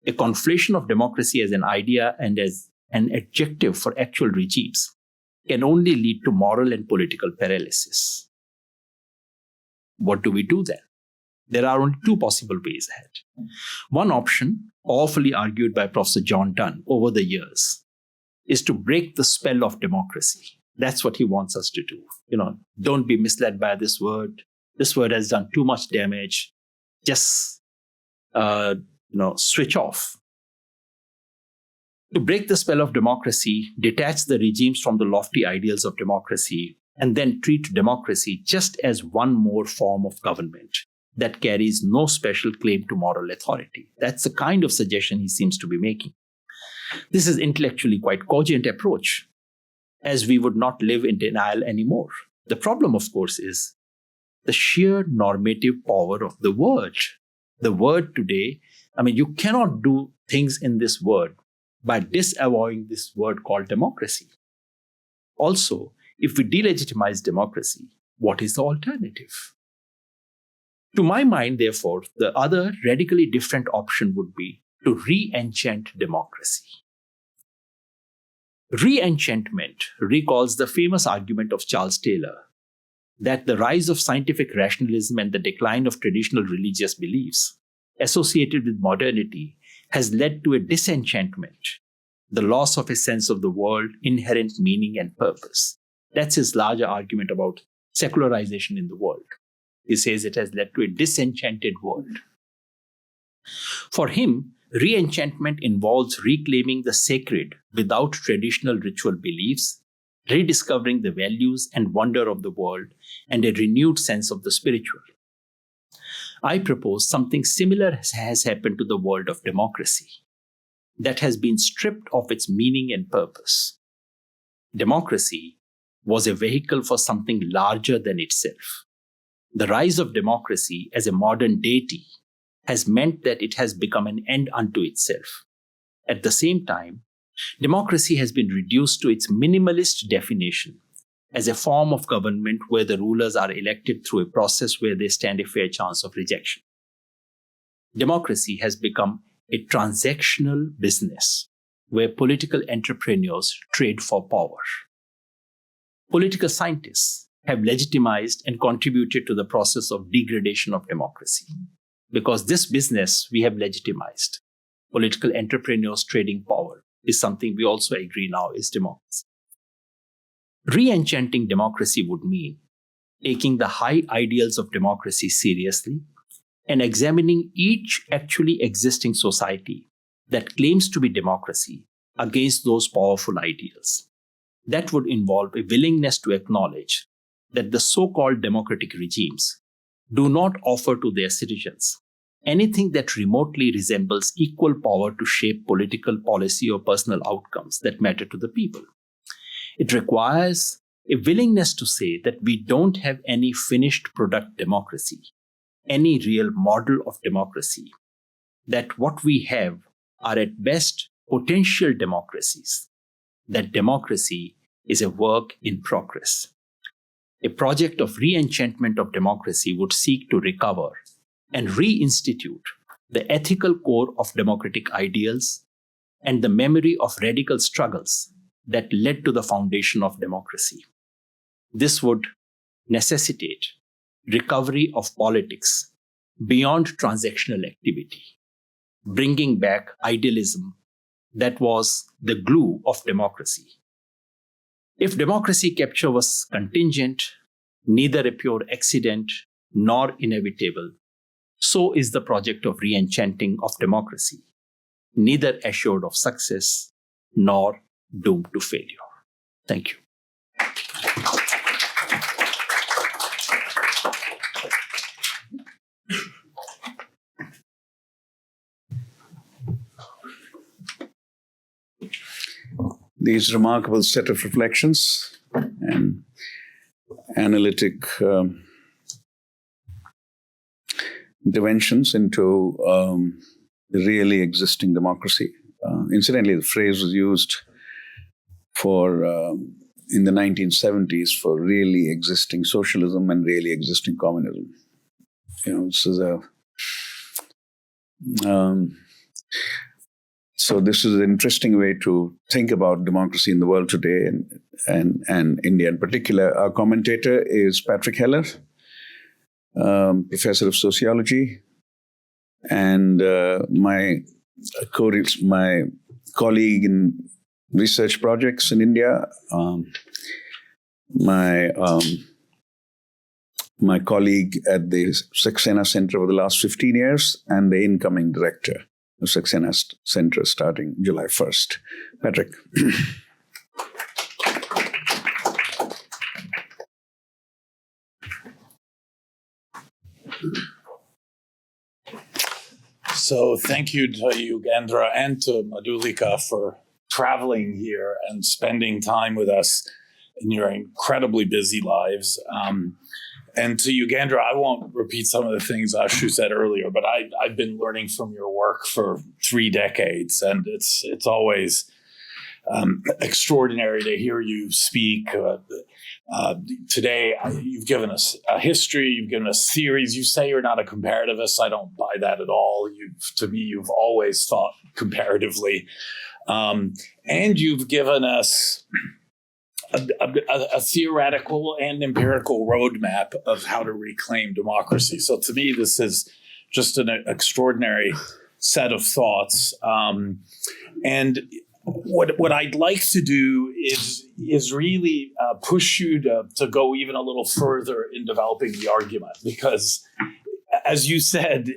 a conflation of democracy as an idea and as an adjective for actual regimes can only lead to moral and political paralysis. What do we do then? There are only two possible ways ahead. One option, awfully argued by Professor John Dunn over the years, is to break the spell of democracy That's what he wants us to do. Don't be misled by this word. This word has done too much damage. Just, switch off. To break the spell of democracy, detach the regimes from the lofty ideals of democracy, and then treat democracy just as one more form of government that carries no special claim to moral authority. That's the kind of suggestion he seems to be making. This is intellectually quite cogent approach, as we would not live in denial anymore. The problem, of course, is the sheer normative power of the word. The word today, you cannot do things in this word by disavowing this word called democracy. Also, if we delegitimize democracy, what is the alternative? To my mind, therefore, the other radically different option would be to re-enchant democracy. Re-enchantment recalls the famous argument of Charles Taylor that the rise of scientific rationalism and the decline of traditional religious beliefs associated with modernity has led to a disenchantment, the loss of a sense of the world, inherent meaning and purpose. That's his larger argument about secularization in the world. He says it has led to a disenchanted world. For him, re-enchantment involves reclaiming the sacred without traditional ritual beliefs, rediscovering the values and wonder of the world, and a renewed sense of the spiritual. I propose something similar has happened to the world of democracy, that has been stripped of its meaning and purpose. Democracy was a vehicle for something larger than itself. The rise of democracy as a modern deity has meant that it has become an end unto itself. At the same time, democracy has been reduced to its minimalist definition as a form of government where the rulers are elected through a process where they stand a fair chance of rejection. Democracy has become a transactional business where political entrepreneurs trade for power. Political scientists have legitimized and contributed to the process of degradation of democracy. Because this business we have legitimized, political entrepreneurs trading power, is something we also agree now is democracy. Re-enchanting democracy would mean taking the high ideals of democracy seriously and examining each actually existing society that claims to be democracy against those powerful ideals. That would involve a willingness to acknowledge that the so-called democratic regimes do not offer to their citizens anything that remotely resembles equal power to shape political policy or personal outcomes that matter to the people. It requires a willingness to say that we don't have any finished product democracy, any real model of democracy, that what we have are at best potential democracies, that democracy is a work in progress. A project of re-enchantment of democracy would seek to recover and reinstitute the ethical core of democratic ideals and the memory of radical struggles that led to the foundation of democracy. This would necessitate recovery of politics beyond transactional activity, bringing back idealism that was the glue of democracy. If democracy capture was contingent, neither a pure accident nor inevitable, so is the project of re-enchanting of democracy, neither assured of success nor doomed to failure. Thank you. These remarkable set of reflections and analytic interventions into the really existing democracy. Incidentally, the phrase was used for in the 1970s for really existing socialism and really existing communism. This is so this is an interesting way to think about democracy in the world today and India in particular. Our commentator is Patrick Heller, professor of sociology, and my colleague in research projects in India, my colleague at the Saxena Center over the last 15 years, and the incoming director of Saxena Center starting July 1st. Patrick. So thank you to Yogendra and to Madhulika for traveling here and spending time with us in your incredibly busy lives. And to Yogendra, I won't repeat some of the things Ashu said earlier, but I've been learning from your work for 3 decades, and it's always extraordinary to hear you speak. Today, you've given us a history, you've given us theories. You say you're not a comparativist. I don't buy that at all. To me, you've always thought comparatively. And you've given us a theoretical and empirical roadmap of how to reclaim democracy. So to me, this is just an extraordinary set of thoughts. And what I'd like to do is really push you to go even a little further in developing the argument, because, as you said,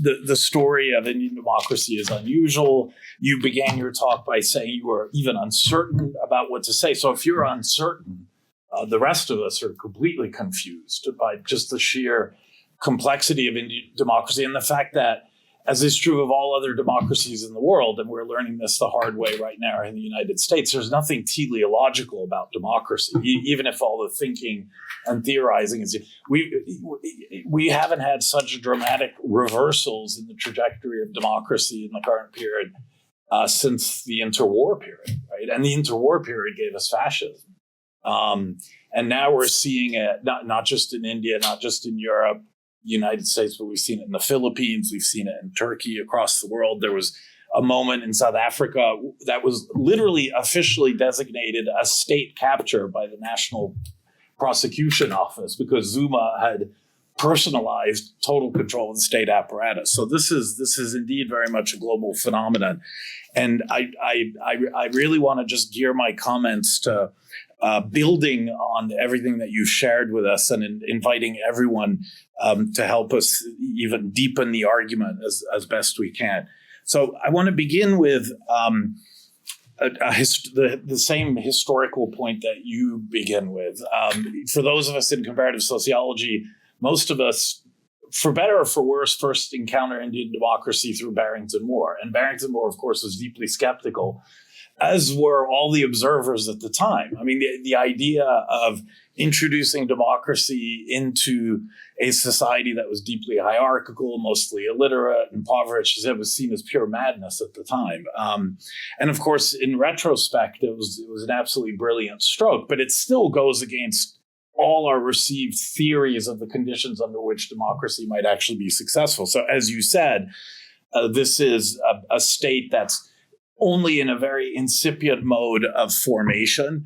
the story of Indian democracy is unusual. You began your talk by saying you were even uncertain about what to say. So if you're uncertain, the rest of us are completely confused by just the sheer complexity of Indian democracy and the fact that, as is true of all other democracies in the world, and we're learning this the hard way right now in the United States, there's nothing teleological about democracy, even if all the thinking and theorizing is. We haven't had such dramatic reversals in the trajectory of democracy in the current period since the interwar period, right? And the interwar period gave us fascism. And now we're seeing it not just in India, not just in Europe, United States, but we've seen it in the Philippines, we've seen it in Turkey, across the world. There was a moment in South Africa that was literally officially designated a state capture by the National Prosecution Office because Zuma had personalized total control of the state apparatus. So this is indeed very much a global phenomenon. And I really want to just gear my comments to building on everything that you've shared with us and inviting everyone to help us even deepen the argument as best we can. So I want to begin with the same historical point that you begin with. For those of us in comparative sociology, most of us, for better or for worse, first encounter Indian democracy through Barrington Moore. And Barrington Moore, of course, was deeply skeptical, as were all the observers at the time. I mean, the idea of introducing democracy into a society that was deeply hierarchical, mostly illiterate, impoverished, it was seen as pure madness at the time. And of course, in retrospect, it was an absolutely brilliant stroke, but it still goes against all our received theories of the conditions under which democracy might actually be successful. So as you said, this is a state that's only in a very incipient mode of formation.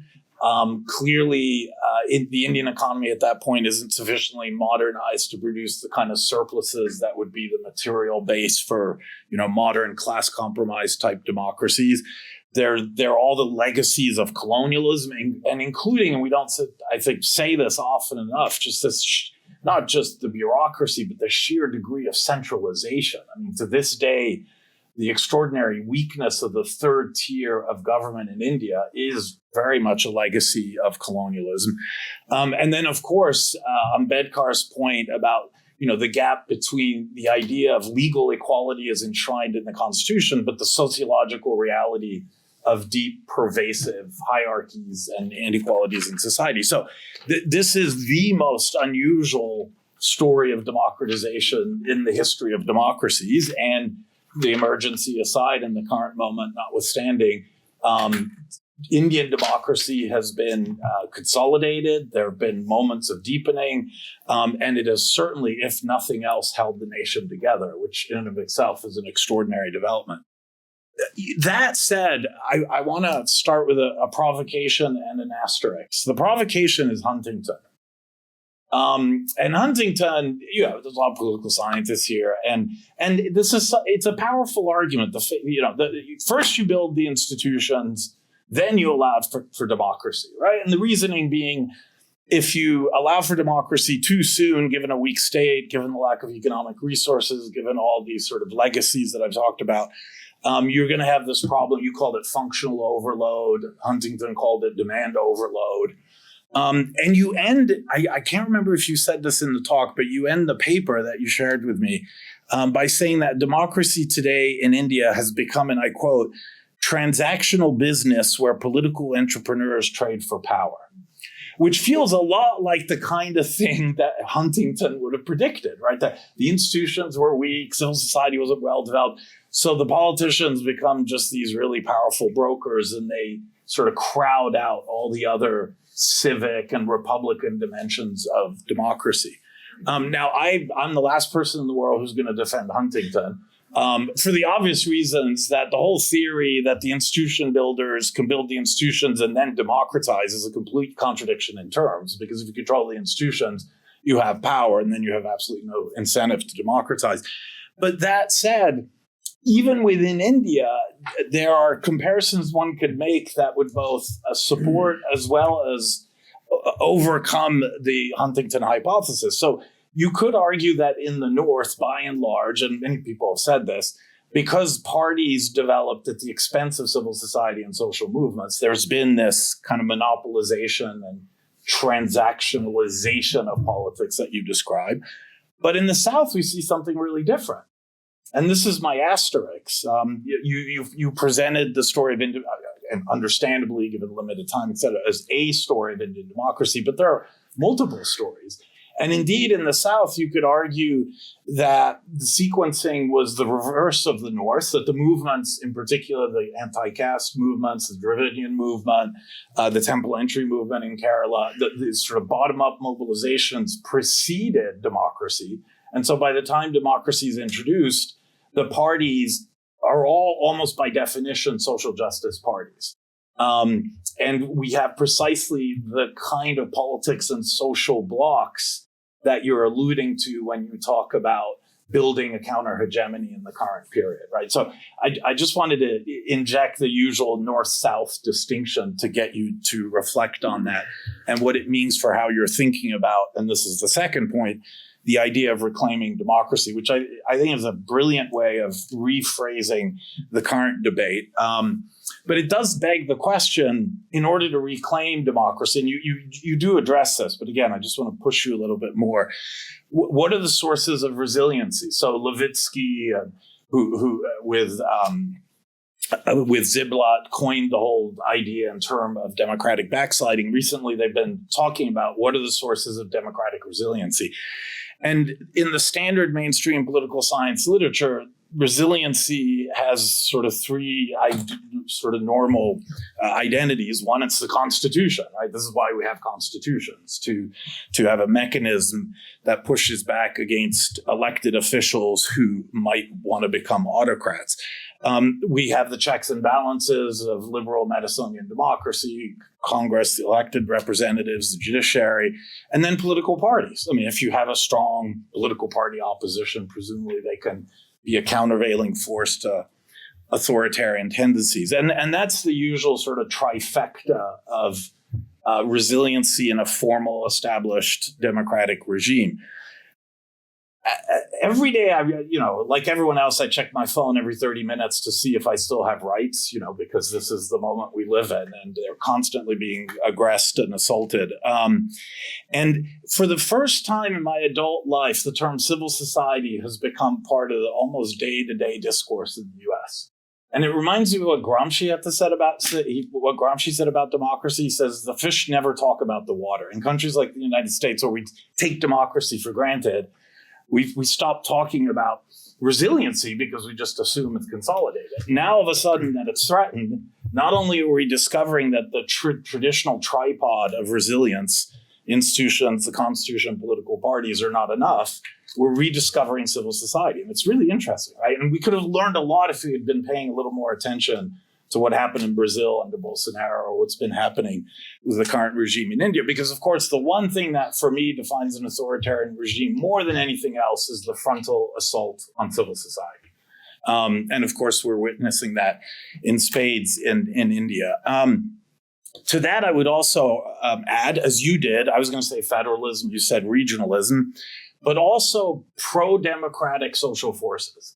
Clearly, the Indian economy at that point isn't sufficiently modernized to produce the kind of surpluses that would be the material base for, modern class compromise type democracies. They're all the legacies of colonialism, and including, and we don't, I think, say this often enough, just this, not just the bureaucracy, but the sheer degree of centralization. I mean, to this day, the extraordinary weakness of the third tier of government in India is very much a legacy of colonialism. And then, of course, Ambedkar's point about the gap between the idea of legal equality as enshrined in the Constitution, but the sociological reality of deep, pervasive hierarchies and inequalities in society. So this is the most unusual story of democratization in the history of democracies. And the emergency aside and the current moment notwithstanding, Indian democracy has been consolidated. There have been moments of deepening, and it has certainly, if nothing else, held the nation together, which in and of itself is an extraordinary development. That said, I want to start with a provocation and an asterisk. The provocation is Huntington. And Huntington, there's a lot of political scientists here, and it's a powerful argument. First you build the institutions, then you allowed for democracy, right? And the reasoning being, if you allow for democracy too soon, given a weak state, given the lack of economic resources, given all these sort of legacies that I've talked about, you're going to have this problem. You called it functional overload. Huntington called it demand overload. And you end, I can't remember if you said this in the talk, but you end the paper that you shared with me by saying that democracy today in India has become, and I quote, transactional business where political entrepreneurs trade for power, which feels a lot like the kind of thing that Huntington would have predicted, right? That the institutions were weak, civil society wasn't well developed. So the politicians become just these really powerful brokers, and they sort of crowd out all the other civic and Republican dimensions of democracy. Now, I'm the last person in the world who's going to defend Huntington for the obvious reasons that the whole theory that the institution builders can build the institutions and then democratize is a complete contradiction in terms, because if you control the institutions, you have power, and then you have absolutely no incentive to democratize. But that said, even within India, there are comparisons one could make that would both support as well as overcome the Huntington hypothesis. So you could argue that in the North, by and large, and many people have said this, because parties developed at the expense of civil society and social movements, there's been this kind of monopolization and transactionalization of politics that you describe. But in the South, we see something really different. And this is my asterisk. You presented the story of Indian, and understandably, given limited time, et cetera, as a story of Indian democracy, but there are multiple stories. And indeed, in the South, you could argue that the sequencing was the reverse of the North, that the movements, in particular, the anti-caste movements, the Dravidian movement, the temple entry movement in Kerala, the sort of bottom-up mobilizations preceded democracy. And so by the time democracy is introduced, the parties are all almost by definition social justice parties. And we have precisely the kind of politics and social blocks that you're alluding to when you talk about building a counter-hegemony in the current period, right? So I just wanted to inject the usual North-South distinction to get you to reflect on that and what it means for how you're thinking about, and this is the second point, the idea of reclaiming democracy, which I think is a brilliant way of rephrasing the current debate. But it does beg the question, in order to reclaim democracy, and you do address this, but again, I just want to push you a little bit more. What are the sources of resiliency? So Levitsky, who with Ziblatt, coined the whole idea and term of democratic backsliding. Recently, they've been talking about what are the sources of democratic resiliency. And in the standard mainstream political science literature, resiliency has sort of three sort of normal identities. One, it's the Constitution, right? This is why we have constitutions, to have a mechanism that pushes back against elected officials who might want to become autocrats. We have the checks and balances of liberal Madisonian democracy, Congress, the elected representatives, the judiciary, and then political parties. I mean, if you have a strong political party opposition, presumably they can be a countervailing force to authoritarian tendencies. And that's the usual sort of trifecta of resiliency in a formal, established democratic regime. Every day, like everyone else, I check my phone every 30 minutes to see if I still have rights, because this is the moment we live in and they're constantly being aggressed and assaulted. And for the first time in my adult life, the term civil society has become part of the almost day-to-day discourse in the U.S. And it reminds me of what Gramsci said about democracy. He says, the fish never talk about the water. In countries like the United States, where we take democracy for granted, we stop talking about resiliency because we just assume it's consolidated. Now, all of a sudden, that it's threatened, not only are we discovering that the traditional tripod of resilience, institutions, the Constitution, political parties, are not enough, we're rediscovering civil society. And it's really interesting, right? And we could have learned a lot if we had been paying a little more attention to what happened in Brazil under Bolsonaro, or what's been happening with the current regime in India. Because, of course, the one thing that, for me, defines an authoritarian regime more than anything else is the frontal assault on civil society. And of course, we're witnessing that in spades in India. To that, I would also add, as you did, I was going to say federalism, you said regionalism, but also pro-democratic social forces.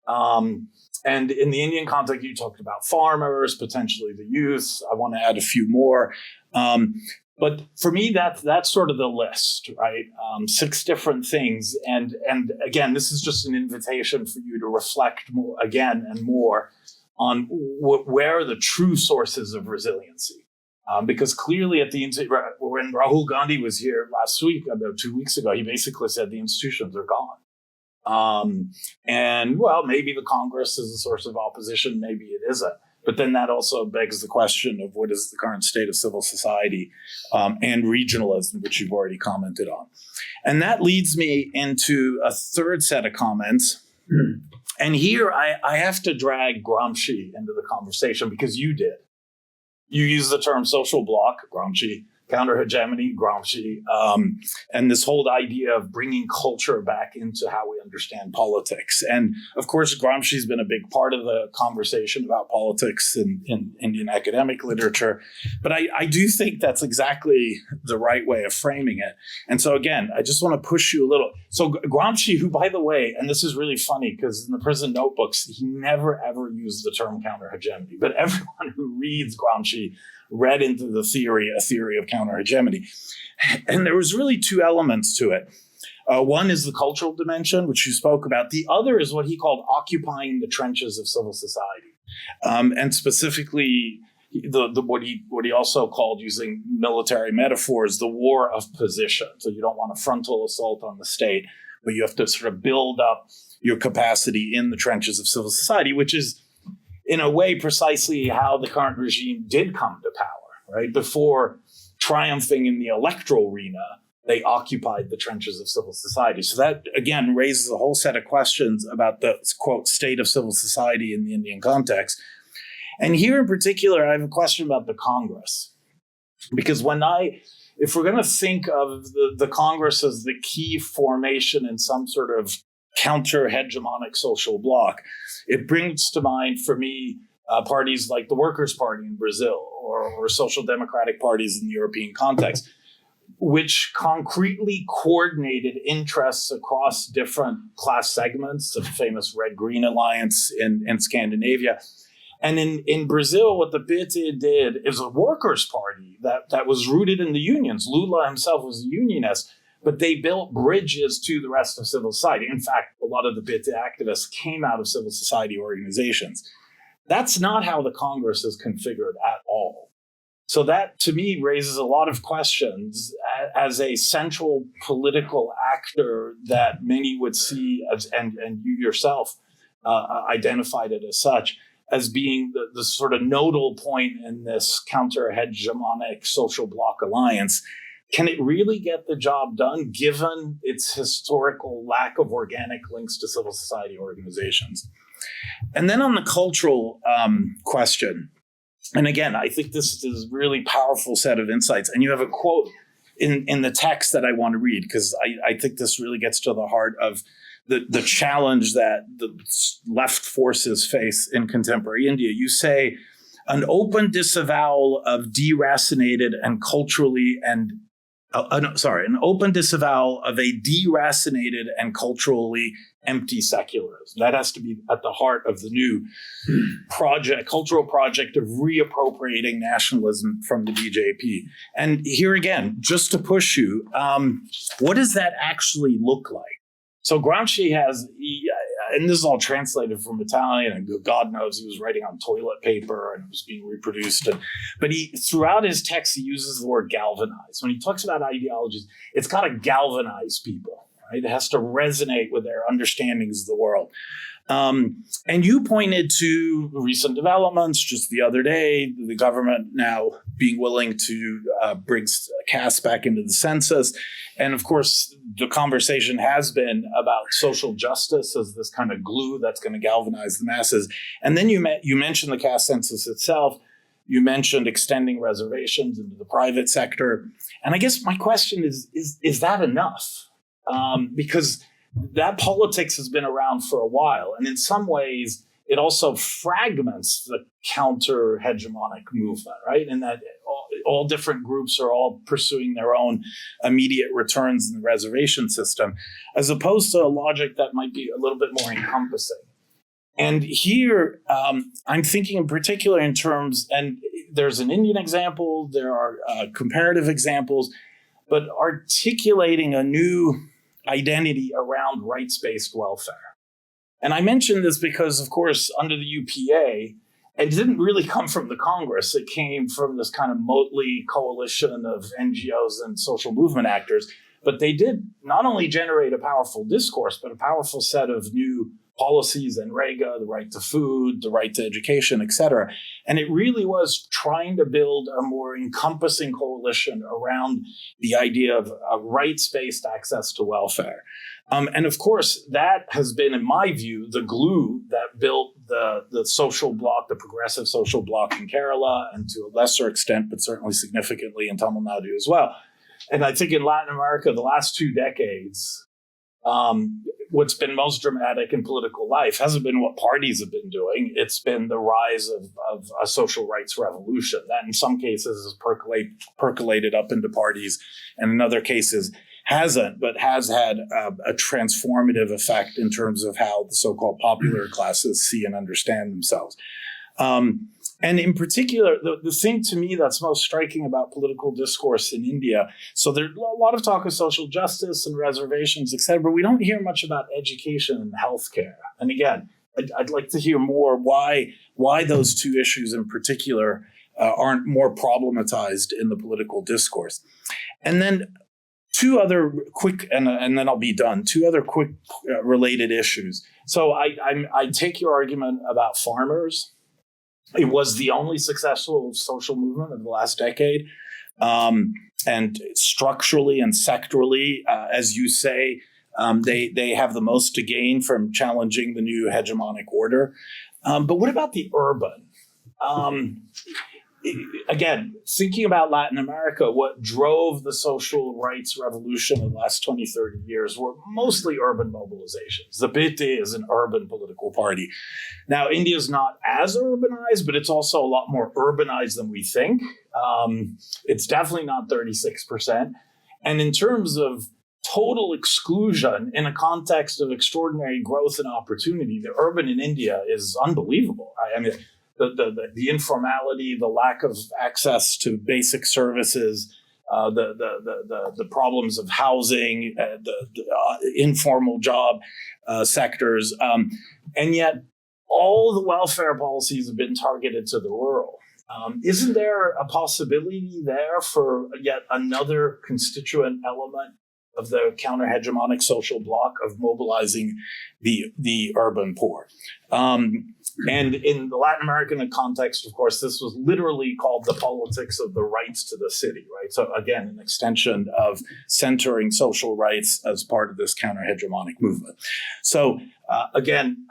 And in the Indian context, you talked about farmers, potentially the youth. I want to add a few more. But for me, that's sort of the list, right? 6 different things. And again, this is just an invitation for you to reflect more, again and more on where are the true sources of resiliency. Because clearly when Rahul Gandhi was here last week, about 2 weeks ago, he basically said the institutions are gone. And well, maybe the Congress is a source of opposition, maybe it isn't. But then that also begs the question of what is the current state of civil society and regionalism, which you've already commented on. And that leads me into a third set of comments. And here I have to drag Gramsci into the conversation because you did. You use the term social bloc, Gramsci, counter-hegemony, Gramsci, and this whole idea of bringing culture back into how we understand politics. And of course, Gramsci's been a big part of the conversation about politics in Indian academic literature. But I do think that's exactly the right way of framing it. And so again, I just want to push you a little. So Gramsci, who, by the way, and this is really funny because in the prison notebooks, he never, ever used the term counter-hegemony. But everyone who reads Gramsci read into the theory, a theory of counter-hegemony. And there was really 2 elements to it. One is the cultural dimension, which you spoke about. The other is what he called occupying the trenches of civil society. And specifically, what he also called, using military metaphors, the war of position. So you don't want a frontal assault on the state, but you have to sort of build up your capacity in the trenches of civil society, which is in a way precisely how the current regime did come to power, right? Before triumphing in the electoral arena, they occupied the trenches of civil society. So that, again, raises a whole set of questions about the, quote, state of civil society in the Indian context. And here in particular, I have a question about the Congress. Because if we're going to think of the Congress as the key formation in some sort of counter-hegemonic social bloc, it brings to mind for me parties like the Workers' Party in Brazil or social democratic parties in the European context, which concretely coordinated interests across different class segments, the famous Red-Green Alliance in Scandinavia. And in Brazil, what the PT did is a workers' party that was rooted in the unions. Lula himself was a unionist, but they built bridges to the rest of civil society. In fact, a lot of the PT activists came out of civil society organizations. That's not how the Congress is configured at all. So that, to me, raises a lot of questions as a central political actor that many would see as, and you yourself identified it as such, as being the sort of nodal point in this counter-hegemonic social bloc alliance. Can it really get the job done given its historical lack of organic links to civil society organizations? And then on the cultural question, and again, I think this is a really powerful set of insights. And you have a quote in the text that I want to read, because I think this really gets to the heart of the challenge that the left forces face in contemporary India. You say, an open disavowal of deracinated and culturally and an open disavowal of a deracinated and culturally empty secularism. That has to be at the heart of the new cultural project of reappropriating nationalism from the BJP. And here again, just to push you, what does that actually look like? So Gramsci and this is all translated from Italian, and God knows he was writing on toilet paper and it was being reproduced. But throughout his text, he uses the word galvanize. When he talks about ideologies, it's got to galvanize people, right? It has to resonate with their understandings of the world. And you pointed to recent developments just the other day, the government now being willing to bring caste back into the census. And of course, the conversation has been about social justice as this kind of glue that's going to galvanize the masses. And then you mentioned the caste census itself. You mentioned extending reservations into the private sector. And I guess my question is that enough? Because that politics has been around for a while. And in some ways, it also fragments the counter-hegemonic movement, right? In that all different groups are all pursuing their own immediate returns in the reservation system, as opposed to a logic that might be a little bit more encompassing. And here, I'm thinking in particular in terms, and there's an Indian example, there are comparative examples, but articulating a new identity around rights-based welfare. And I mention this because, of course, under the UPA, it didn't really come from the Congress. It came from this kind of motley coalition of NGOs and social movement actors. But they did not only generate a powerful discourse, but a powerful set of new policies and rega, the right to food, the right to education, et cetera. And it really was trying to build a more encompassing coalition around the idea of a rights-based access to welfare. And of course, that has been, in my view, the glue that built the social bloc, the progressive social bloc in Kerala, and to a lesser extent, but certainly significantly in Tamil Nadu as well. And I think in Latin America, the last 2 decades, what's been most dramatic in political life hasn't been what parties have been doing. It's been the rise of a social rights revolution that in some cases has percolated up into parties, and in other cases hasn't, but has had a transformative effect in terms of how the so-called popular classes see and understand themselves. And in particular, the thing to me that's most striking about political discourse in India, so there's a lot of talk of social justice and reservations, et cetera, but we don't hear much about education and healthcare. And again, I'd like to hear more why those two issues in particular aren't more problematized in the political discourse. And then two other quick, and then I'll be done, two other quick related issues. So I take your argument about farmers. It was the only successful social movement of the last decade. And structurally and sectorally, as you say, they have the most to gain from challenging the new hegemonic order. But what about the urban? Again, thinking about Latin America, what drove the social rights revolution in the last 20, 30 years were mostly urban mobilizations. The PT is an urban political party. Now, India is not as urbanized, but it's also a lot more urbanized than we think. It's definitely not 36%. And in terms of total exclusion in a context of extraordinary growth and opportunity, the urban in India is unbelievable. I mean, the informality, the lack of access to basic services, the problems of housing, the informal job sectors, and yet all the welfare policies have been targeted to the rural. Isn't there a possibility there for yet another constituent element of the counter-hegemonic social bloc of mobilizing the urban poor? And in the Latin American context, of course, this was literally called the politics of the rights to the city, right? So again, an extension of centering social rights as part of this counter-hegemonic movement. So again,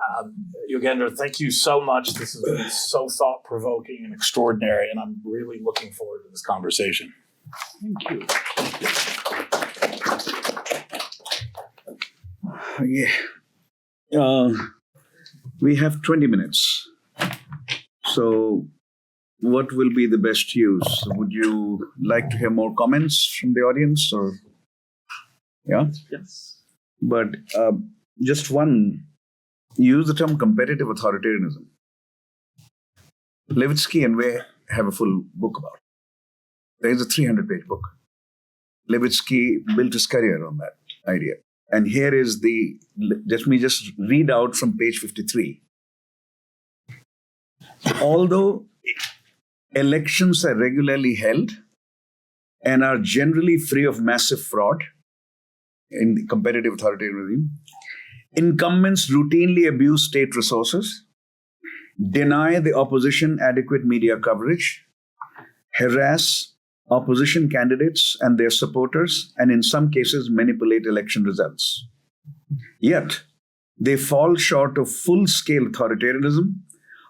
Yogendra, thank you so much. This has been so thought-provoking and extraordinary, and I'm really looking forward to this conversation. Thank you. Yeah. We have 20 minutes. So what will be the best use? Would you like to hear more comments from the audience, or? Yeah? Yes. But just one, use the term competitive authoritarianism. Levitsky and Way have a full book about it. There is a 300-page book. Levitsky built his career on that idea. And here is let me just read out from page 53. Although elections are regularly held and are generally free of massive fraud in the competitive authoritarianism, incumbents routinely abuse state resources, deny the opposition adequate media coverage, harass opposition candidates and their supporters, and in some cases manipulate election results. Yet, they fall short of full-scale authoritarianism.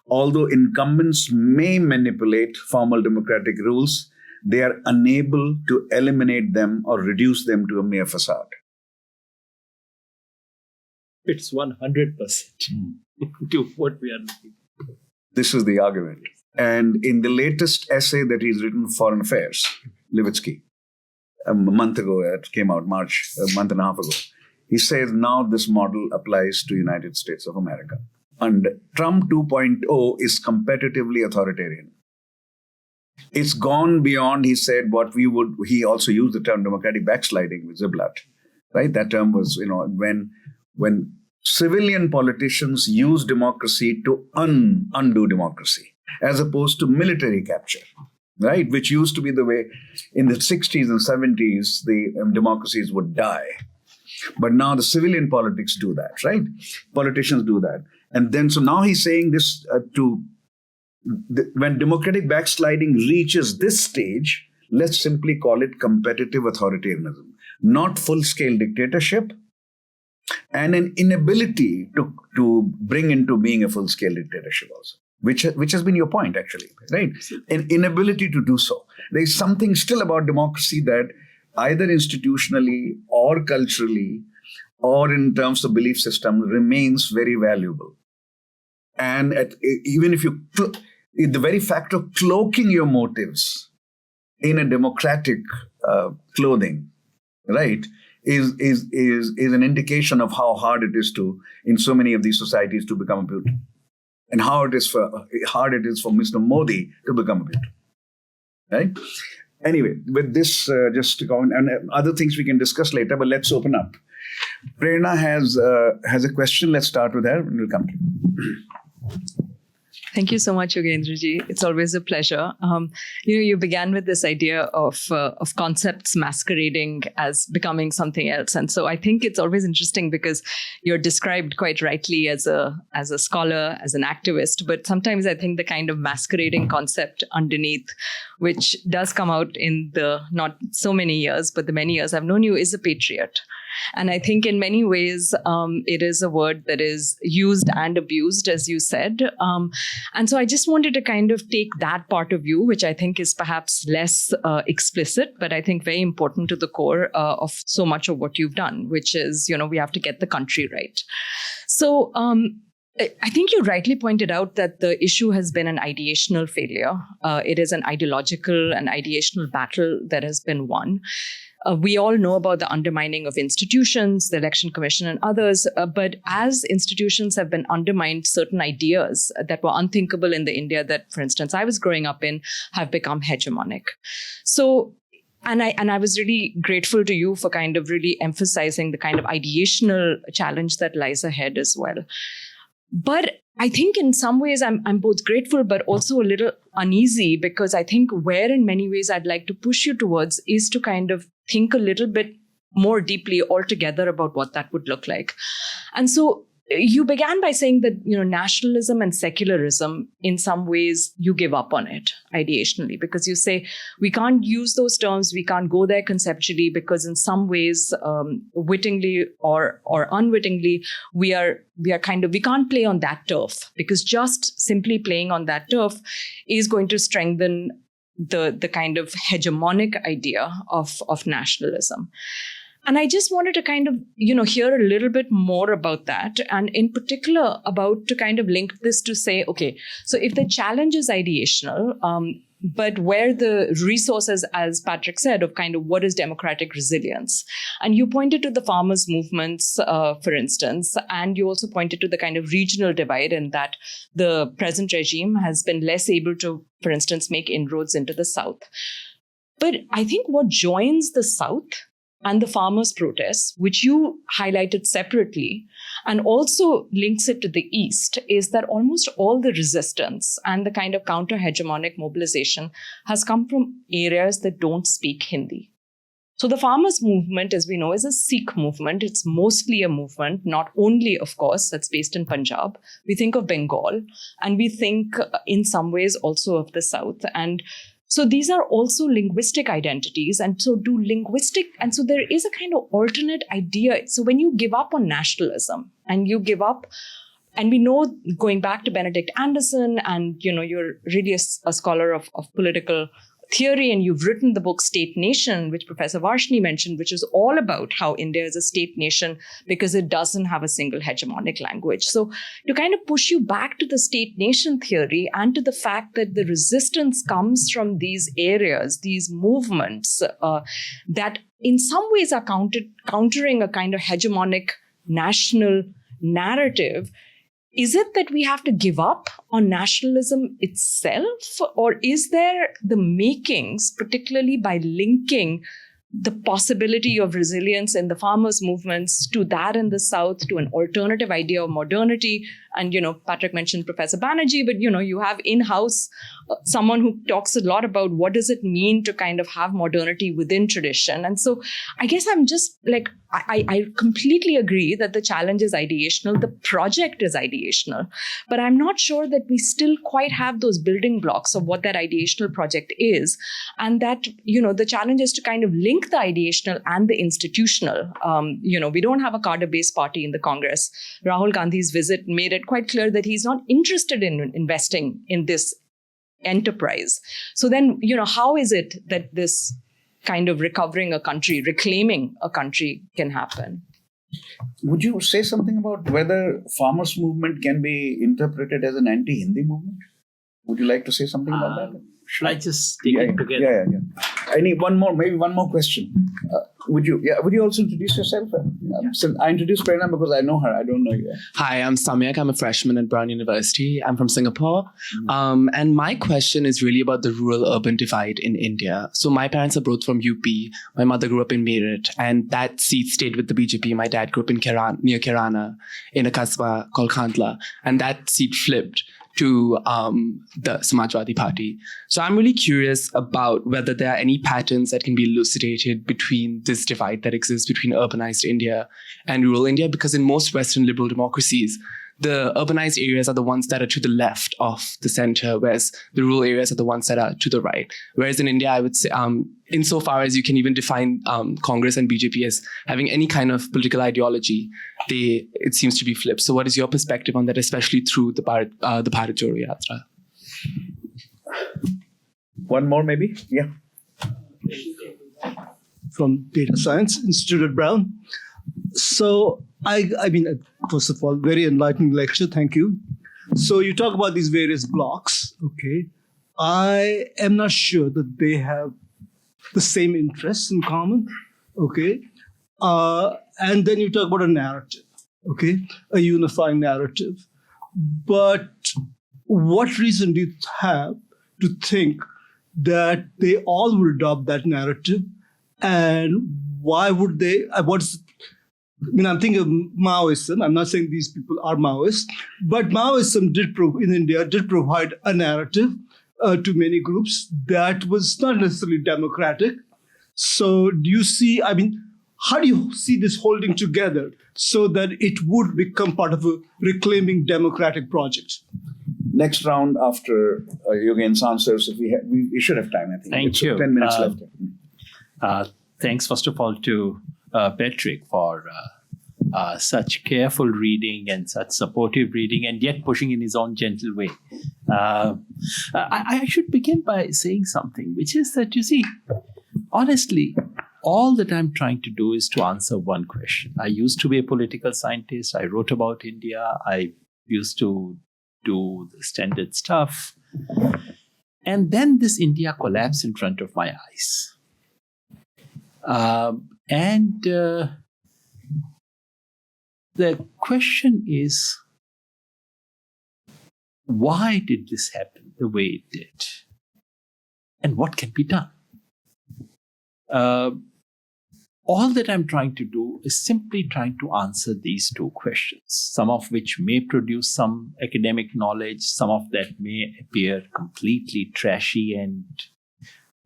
Although incumbents may manipulate formal democratic rules, they are unable to eliminate them or reduce them to a mere facade. It's 100% to what we are looking for. This is the argument. And in the latest essay that he's written, Foreign Affairs, Levitsky, a month ago, it came out, March, a month and a half ago, he says now this model applies to United States of America. And Trump 2.0 is competitively authoritarian. It's gone beyond, he said, he also used the term democratic backsliding with Ziblatt, right? That term was, when civilian politicians use democracy to undo democracy, as opposed to military capture, right? Which used to be the way in the 60s and 70s, the democracies would die. But now the civilian politics do that, right? Politicians do that. And then, so now he's saying this when democratic backsliding reaches this stage, let's simply call it competitive authoritarianism, not full-scale dictatorship, and an inability to bring into being a full-scale dictatorship also, which has been your point, actually, right? An inability to do so. There's something still about democracy that either institutionally or culturally or in terms of belief system remains very valuable. And even if the very fact of cloaking your motives in a democratic clothing, right, is an indication of how hard it is in so many of these societies to become a Putin, and how hard it is for Mr. Modi to become a Putin, right? Anyway, with this, just to go on, and other things we can discuss later, but let's open up. Prerna has a question. Let's start with her, and we'll come to you. Thank you so much, Yogendraji. It's always a pleasure. You began with this idea of concepts masquerading as becoming something else, and so I think it's always interesting because you're described quite rightly as a scholar, as an activist. But sometimes I think the kind of masquerading concept underneath, which does come out in the not so many years, but the many years I've known you, is a patriot. And I think in many ways, it is a word that is used and abused, as you said. And so I just wanted to kind of take that part of you, which I think is perhaps less explicit, but I think very important to the core of so much of what you've done, which is, we have to get the country right. So I think you rightly pointed out that the issue has been an ideational failure. It is an ideological and ideational battle that has been won. We all know about the undermining of institutions, the Election Commission and others, but as institutions have been undermined, certain ideas that were unthinkable in the India that, for instance, I was growing up in have become hegemonic. So, and I was really grateful to you for kind of really emphasizing the kind of ideational challenge that lies ahead as well. But I think in some ways I'm both grateful but also a little uneasy, because I think where in many ways I'd like to push you towards is to kind of think a little bit more deeply altogether about what that would look like. And so you began by saying that, nationalism and secularism, in some ways, you give up on it ideationally, because you say we can't use those terms, we can't go there conceptually, because in some ways, wittingly or unwittingly, we can't play on that turf, because just simply playing on that turf is going to strengthen the kind of hegemonic idea of nationalism. And I just wanted to kind of, hear a little bit more about that. And in particular, about to kind of link this to say, okay, so if the challenge is ideational, but where the resources, as Patrick said, of kind of what is democratic resilience. And you pointed to the farmers' movements, for instance, and you also pointed to the kind of regional divide in that the present regime has been less able to, for instance, make inroads into the South. But I think what joins the South and the farmers' protests, which you highlighted separately, and also links it to the East, is that almost all the resistance and the kind of counter-hegemonic mobilization has come from areas that don't speak Hindi. So the farmers' movement, as we know, is a Sikh movement. It's mostly a movement, not only, of course, that's based in Punjab. We think of Bengal, and we think in some ways also of the South. And so these are also linguistic identities. And so there is a kind of alternate idea. So when you give up on nationalism and you give up, and we know, going back to Benedict Anderson, and you're really a scholar of political theory, and you've written the book State Nation, which Professor Varshni mentioned, which is all about how India is a state nation because it doesn't have a single hegemonic language. So to kind of push you back to the state nation theory and to the fact that the resistance comes from these areas, these movements that in some ways are countering a kind of hegemonic national narrative. Is it that we have to give up on nationalism itself, or is there the makings, particularly by linking the possibility of resilience in the farmers' movements to that in the South, to an alternative idea of modernity? And, Patrick mentioned Professor Banerjee, but, you have in-house someone who talks a lot about what does it mean to kind of have modernity within tradition. And so I guess I'm just like, I completely agree that the challenge is ideational, the project is ideational, but I'm not sure that we still quite have those building blocks of what that ideational project is. And that, the challenge is to kind of link the ideational and the institutional. We don't have a cadre-based party in the Congress. Rahul Gandhi's visit made it quite clear that he's not interested in investing in this enterprise. So then, how is it that this kind of recovering a country, reclaiming a country can happen? Would you say something about whether farmers' movement can be interpreted as an anti-Hindi movement? Would you like to say something about that? Should I just take it together? Yeah. Maybe one more question. Would you also introduce yourself? So I introduced Prerna because I know her. I don't know you. Hi, I'm Samyak. I'm a freshman at Brown University. I'm from Singapore. And my question is really about the rural-urban divide in India. So my parents are both from UP. My mother grew up in Meerut, and that seat stayed with the BJP. My dad grew up in near Kirana, in a kasbah called Khandla, and that seat flipped to the Samajwadi Party. So I'm really curious about whether there are any patterns that can be elucidated between this divide that exists between urbanized India and rural India, because in most Western liberal democracies, the urbanized areas are the ones that are to the left of the center, whereas the rural areas are the ones that are to the right. Whereas in India, I would say, insofar as you can even define Congress and BJP as having any kind of political ideology, it seems to be flipped. So what is your perspective on that, especially through the Bharat Jodo Yatra? One more, maybe? Yeah. From Data Science Institute at Brown. So, I mean, first of all, very enlightening lecture. Thank you. So you talk about these various blocks. Okay. I am not sure that they have the same interests in common. Okay. And then you talk about a narrative. Okay. A unifying narrative. But what reason do you have to think that they all would adopt that narrative? And why would they? I'm thinking of Maoism. I'm not saying these people are Maoists, but Maoism in India did provide a narrative to many groups that was not necessarily democratic. So do you see, how do you see this holding together so that it would become part of a reclaiming democratic project? Next round after Yogen's answers, if we should have time, I think. Thank you. 10 minutes left. Thanks, first of all, to Patrick for such careful reading and such supportive reading, and yet pushing in his own gentle way. I should begin by saying something, which is that, you see, honestly, all that I'm trying to do is to answer one question. I used to be a political scientist. I wrote about India. I used to do the standard stuff. And then this India collapsed in front of my eyes. The question is, why did this happen the way it did? And what can be done? All that I'm trying to do is simply trying to answer these two questions, some of which may produce some academic knowledge, some of that may appear completely trashy and,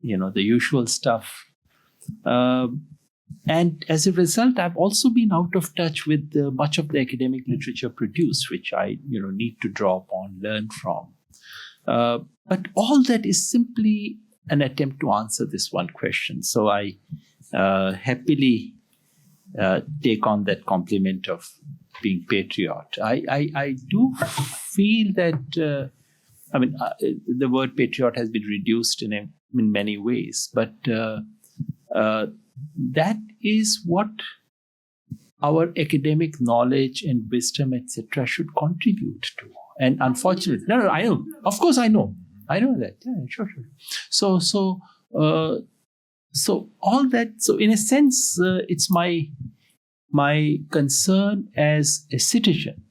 the usual stuff. And as a result, I've also been out of touch with much of the academic literature produced, which I, need to draw upon, learn from. But all that is simply an attempt to answer this one question. So I happily take on that compliment of being patriot. I do feel that, the word patriot has been reduced in a in many ways. But that is what our academic knowledge and wisdom, etc., should contribute to. And unfortunately, no, I know. Of course, I know that. Yeah, sure. So all that. So in a sense, it's my concern as a citizen,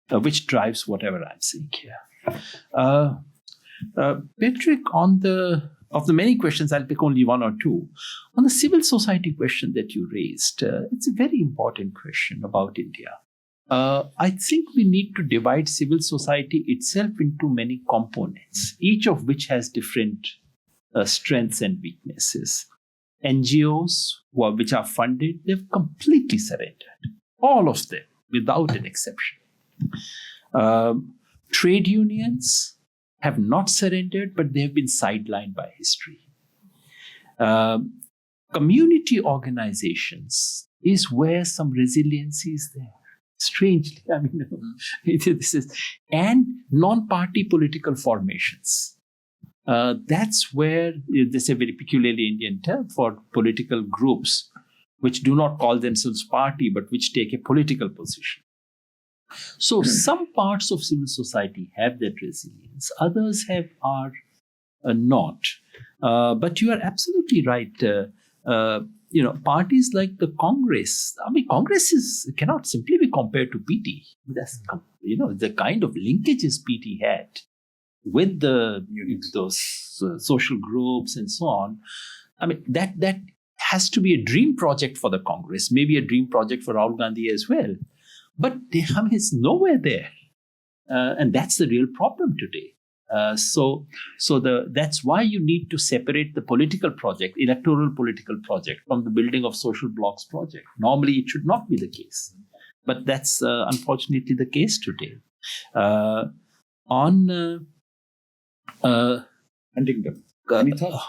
which drives whatever I'm saying here. Patrick, of the many questions, I'll pick only one or two. On the civil society question that you raised, it's a very important question about India. I think we need to divide civil society itself into many components, each of which has different strengths and weaknesses. NGOs, which are funded, they've completely surrendered. All of them, without an exception. Trade unions have not surrendered, but they have been sidelined by history. Community organizations is where some resiliency is there. Strangely, I mean, this is, and non-party political formations. That's where there's a very peculiarly Indian term for political groups, which do not call themselves party, but which take a political position. So some parts of civil society have that resilience, others are not. But you are absolutely right. Parties like the Congress. I mean, Congress cannot simply be compared to PT. That's the kind of linkages PT had with those social groups and so on. I mean, that has to be a dream project for the Congress, maybe a dream project for Rahul Gandhi as well. But it's nowhere there. And that's the real problem today. That's why you need to separate the political project, electoral political project, from the building of social blocks project. Normally, it should not be the case. But that's unfortunately the case today. Huntington. Any thoughts?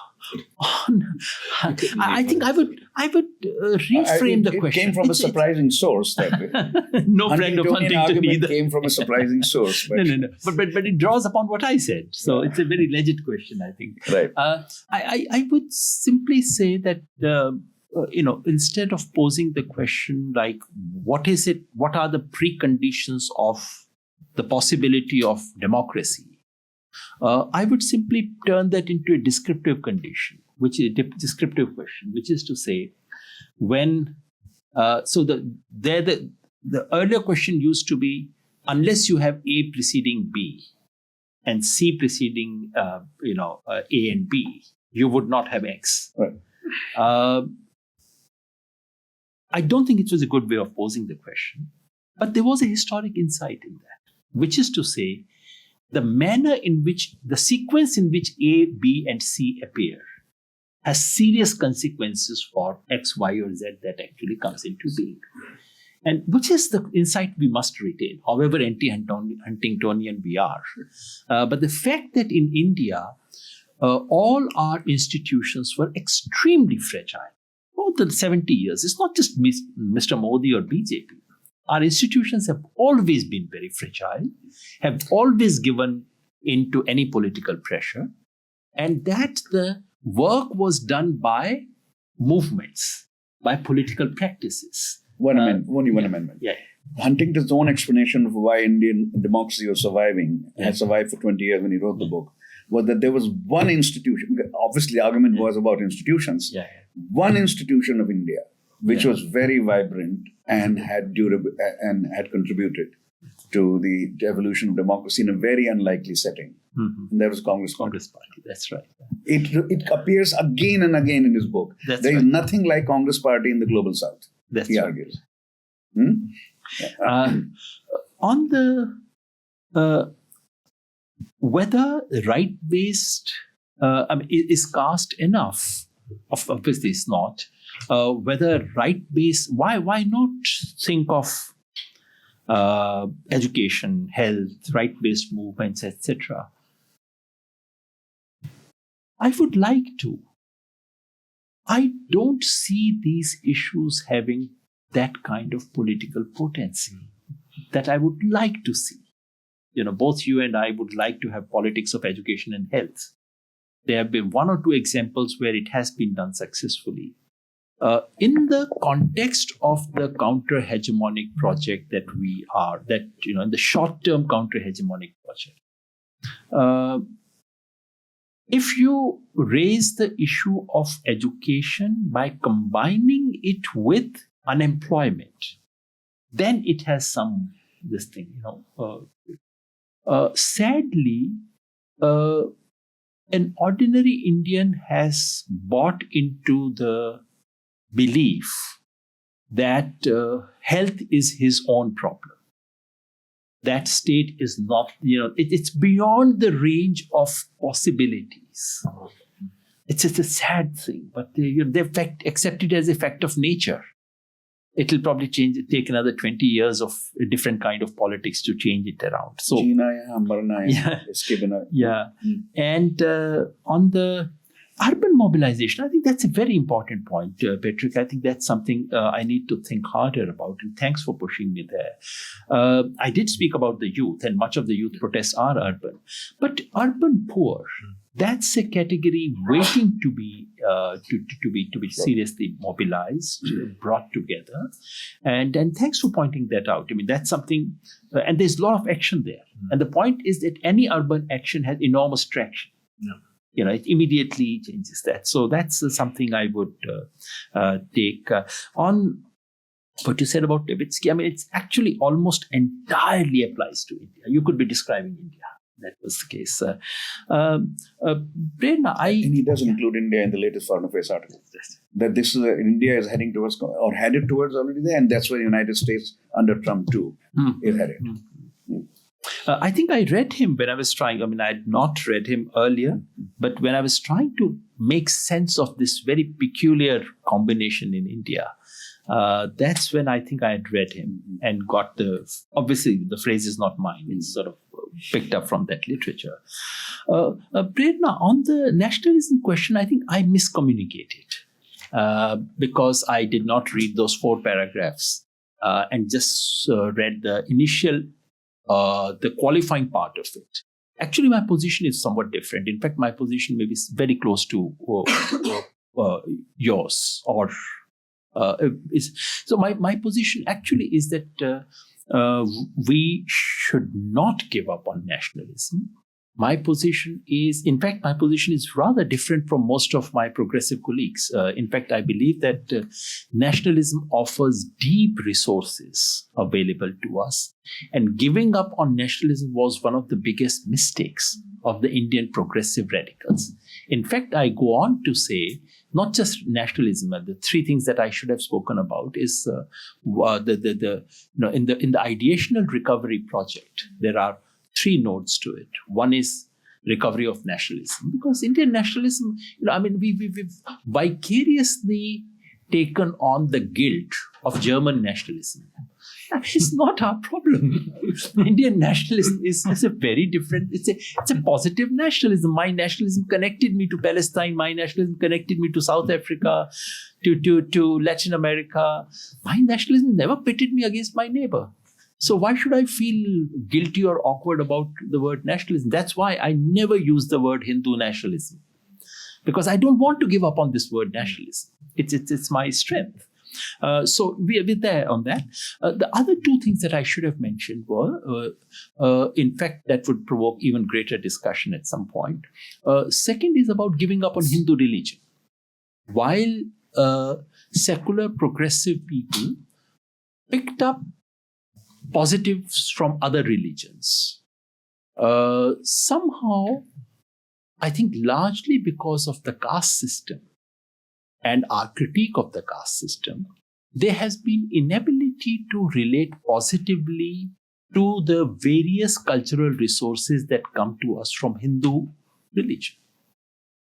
I think I would reframe the question. It came from a surprising source. That no friend of Huntington either. Came from a surprising source. But No. But it draws upon what I said. So it's a very legit question, I think. Right. I would simply say that instead of posing the question like, what is it? What are the preconditions of the possibility of democracy? I would simply turn that into a descriptive condition, which is a descriptive question, which is to say, when the earlier question used to be, unless you have A preceding B and C preceding A and B, you would not have X. Right. I don't think it was a good way of posing the question, but there was a historic insight in that, which is to say, the manner in which, the sequence in which A, B, and C appear has serious consequences for X, Y, or Z that actually comes into being. And which is the insight we must retain, however anti-Huntingtonian we are. But the fact that in India, all our institutions were extremely fragile. For the 70 years, it's not just Mr. Modi or BJP. Our institutions have always been very fragile, have always given into any political pressure, and that the work was done by movements, by political practices. Only one amendment. Yeah. Huntington's own explanation of why Indian democracy was surviving, has survived for 20 years when he wrote the book, was that there was one institution. Obviously, the argument was about institutions. Yeah. One institution of India, which was very vibrant and had contributed to the evolution of democracy in a very unlikely setting. Mm-hmm. And that was Congress Party. That's right. It appears again and again in his book. There is nothing like Congress Party in the global South. He argues. On the whether right-based is caste enough, obviously it's not. Whether right-based, why not think of education, health, right-based movements, etc. I would like to. I don't see these issues having that kind of political potency that I would like to see. Both you and I would like to have politics of education and health. There have been one or two examples where it has been done successfully. In the context of the counter-hegemonic project in the short-term counter-hegemonic project, if you raise the issue of education by combining it with unemployment, then it has some this thing. Sadly, an ordinary Indian has bought into the belief that health is his own problem. That state is not, it's beyond the range of possibilities. It's a sad thing, but they accept it as a fact of nature. It'll probably take another 20 years of a different kind of politics to change it around. So, yeah. And on the urban mobilization, I think that's a very important point, Patrick. I think that's something I need to think harder about, and thanks for pushing me there. I did speak about the youth, and much of the youth protests are urban. But urban poor, that's a category waiting to be seriously mobilized, brought together. And thanks for pointing that out. I mean, that's something, and there's a lot of action there. And the point is that any urban action has enormous traction. It immediately changes that. So that's something I would take on what you said about Levitsky. I mean, it's actually almost entirely applies to India. You could be describing India. That was the case. Prerna, and he does include India in the latest Foreign Affairs article. That this is India is heading towards, or headed towards already there, and that's where the United States under Trump too is headed. I think I read him when I was trying. I mean, I had not read him earlier, but when I was trying to make sense of this very peculiar combination in India, that's when I think I had read him and got obviously the phrase is not mine. It's sort of picked up from that literature. Prerna, on the nationalism question, I think I miscommunicated because I did not read those 4 paragraphs and just read the initial the qualifying part of it. Actually, my position is somewhat different. In fact, my position may be very close to yours. So my position actually is that we should not give up on nationalism. My position is rather different from most of my progressive colleagues. In fact, I believe that nationalism offers deep resources available to us. And giving up on nationalism was one of the biggest mistakes of the Indian progressive radicals. In fact, I go on to say, not just nationalism, the 3 things that I should have spoken about is in the ideational recovery project, there are 3 nodes to it. One is recovery of nationalism, because Indian nationalism, we've vicariously taken on the guilt of German nationalism. That is not our problem. Indian nationalism is a very different, it's a positive nationalism. My nationalism connected me to Palestine. My nationalism connected me to South Africa, to Latin America. My nationalism never pitted me against my neighbor. So why should I feel guilty or awkward about the word nationalism? That's why I never use the word Hindu nationalism, because I don't want to give up on this word nationalism. It's my strength. So we're there on that. The other 2 things that I should have mentioned were, in fact, that would provoke even greater discussion at some point. Second is about giving up on Hindu religion. While secular progressive people picked up positives from other religions, somehow, I think largely because of the caste system and our critique of the caste system, there has been inability to relate positively to the various cultural resources that come to us from Hindu religion.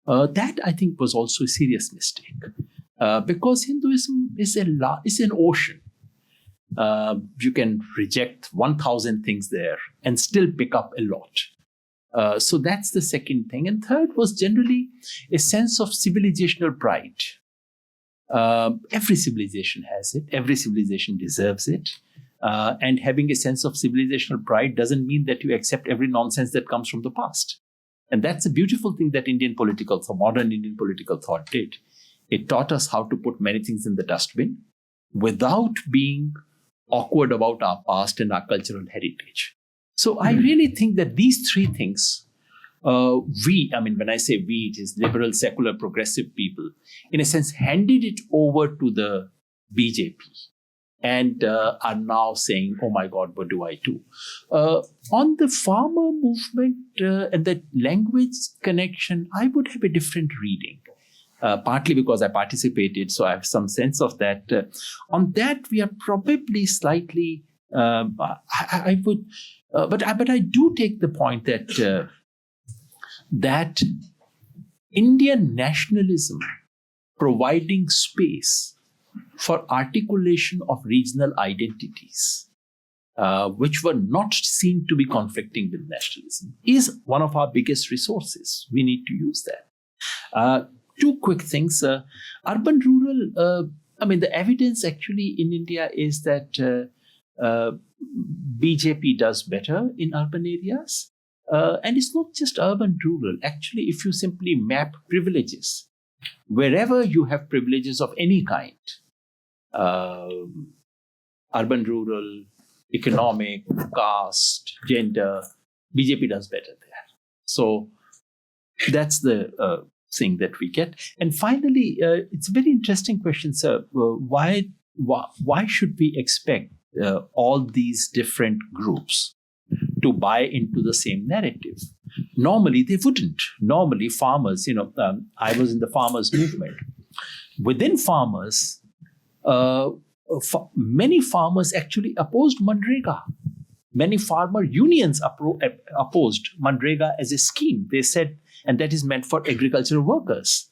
That, I think, was also a serious mistake, because Hinduism is an ocean. You can reject 1,000 things there and still pick up a lot. So that's the second thing. And third was generally a sense of civilizational pride. Every civilization has it. Every civilization deserves it. And having a sense of civilizational pride doesn't mean that you accept every nonsense that comes from the past. And that's a beautiful thing that modern Indian political thought did. It taught us how to put many things in the dustbin without being awkward about our past and our cultural heritage. So I really think that these three things, when I say we, it is liberal, secular, progressive people, in a sense, handed it over to the BJP and are now saying, oh my God, what do I do? On the farmer movement and the language connection, I would have a different reading. Partly because I participated, so I have some sense of that. On that, we are probably slightly. But I do take the point that that Indian nationalism providing space for articulation of regional identities, which were not seen to be conflicting with nationalism, is one of our biggest resources. We need to use that. Two quick things. Urban-rural, the evidence actually in India is that BJP does better in urban areas. And it's not just urban-rural. Actually, if you simply map privileges, wherever you have privileges of any kind, urban-rural, economic, caste, gender, BJP does better there. So that's the thing that we get. And finally, it's a very interesting question, sir. Why should we expect all these different groups to buy into the same narrative? Normally, they wouldn't. Normally, farmers, I was in the farmers movement. Within farmers, many farmers actually opposed Manrega. Many farmer unions opposed Manrega as a scheme. They said, and that is meant for agricultural workers.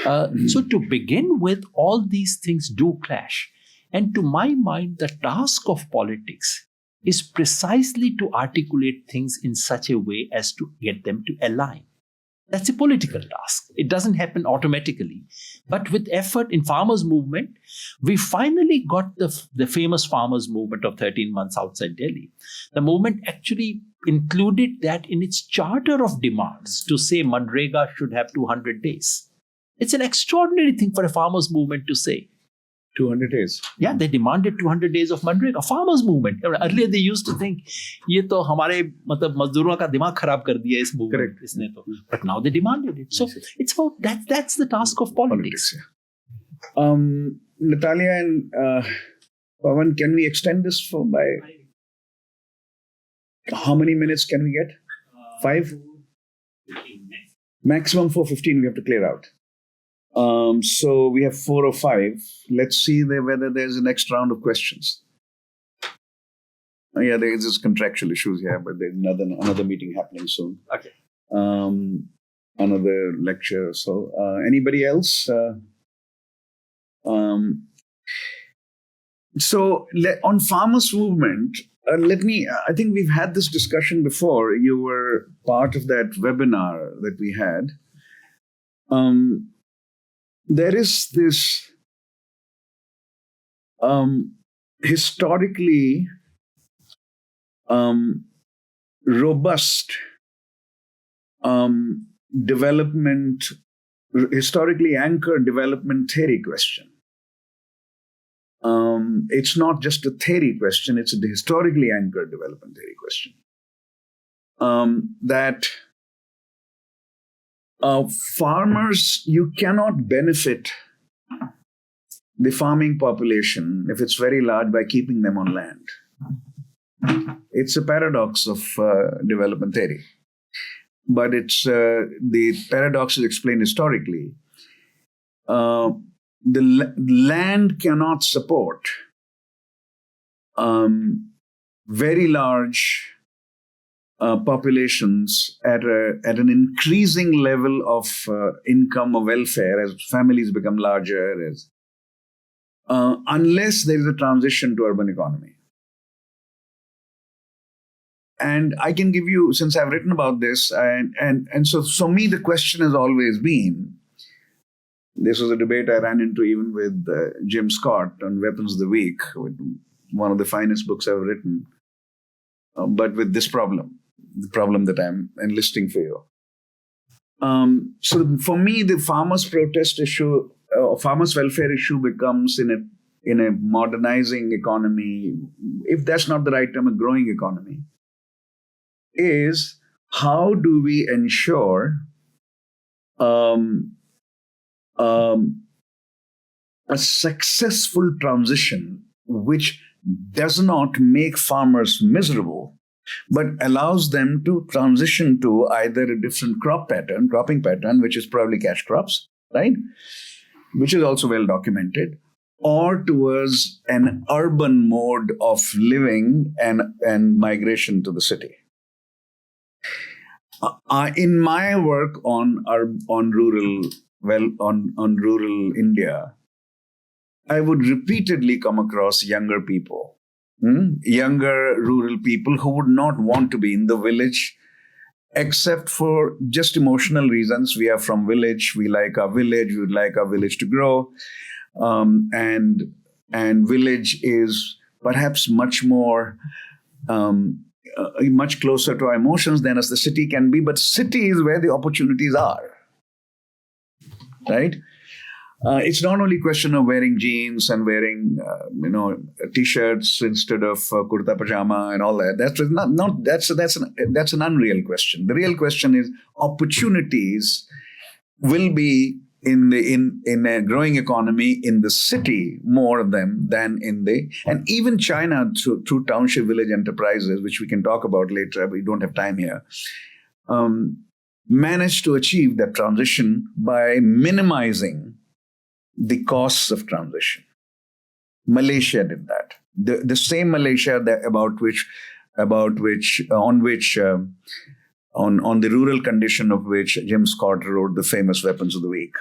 So to begin with, all these things do clash. And to my mind, the task of politics is precisely to articulate things in such a way as to get them to align. That's a political task. It doesn't happen automatically. But with effort in farmers' movement, we finally got the famous farmers' movement of 13 months outside Delhi. The movement actually included that in its charter of demands to say Manrega should have 200 days. It's an extraordinary thing for a farmers' movement to say. 200 days. Yeah, they demanded 200 days of Manrega, farmers' movement. Earlier they used to think, ये तो हमारे मजदूरों का दिमाग खराब कर दिया इस movement. Correct. इसने तो. But now they demanded it. So it's about that's the task of politics. Yeah. Natalia and Pawan, can we extend this by how many minutes can we get? 5? Maximum 4:15 we have to clear out. So we have 4 or 5. Let's see whether there's a next round of questions. Yeah, there is this contractual issues here, but there's another meeting happening soon. Okay. Another lecture. So anybody else? So on farmers' movement, I think we've had this discussion before. You were part of that webinar that we had. There is this historically robust development, historically anchored development theory question. It's not just a theory question, it's a historically anchored development theory question. That farmers, you cannot benefit the farming population if it's very large by keeping them on land. It's a paradox of development theory. But it's the paradox is explained historically. The land cannot support very large populations at an increasing level of income or welfare as families become larger, unless there is a transition to urban economy. And I can give you, since I've written about this, and so me, the question has always been, this was a debate I ran into even with Jim Scott on Weapons of the Week, one of the finest books I've written, but with this problem, the problem that I'm enlisting for you. So for me, the farmers' protest issue, farmers' welfare issue becomes in a modernizing economy, if that's not the right term, a growing economy, is how do we ensure a successful transition which does not make farmers miserable, but allows them to transition to either a different cropping pattern, which is probably cash crops, right? Which is also well documented, or towards an urban mode of living and migration to the city. In my work on rural India, I would repeatedly come across younger people, younger rural people who would not want to be in the village, except for just emotional reasons. We are from village. We like our village. We would like our village to grow, and village is perhaps much more. Much closer to our emotions than as the city can be, but city is where the opportunities are, right? It's not only a question of wearing jeans and wearing, t-shirts instead of kurta pajama and all that. That's an unreal question. The real question is opportunities will be in a growing economy in the city more of them than and even China through township village enterprises, which we can talk about later, but we don't have time here, managed to achieve that transition by minimizing the costs of transition. Malaysia did that. The same Malaysia on the rural condition of which Jim Scott wrote the famous Weapons of the Week.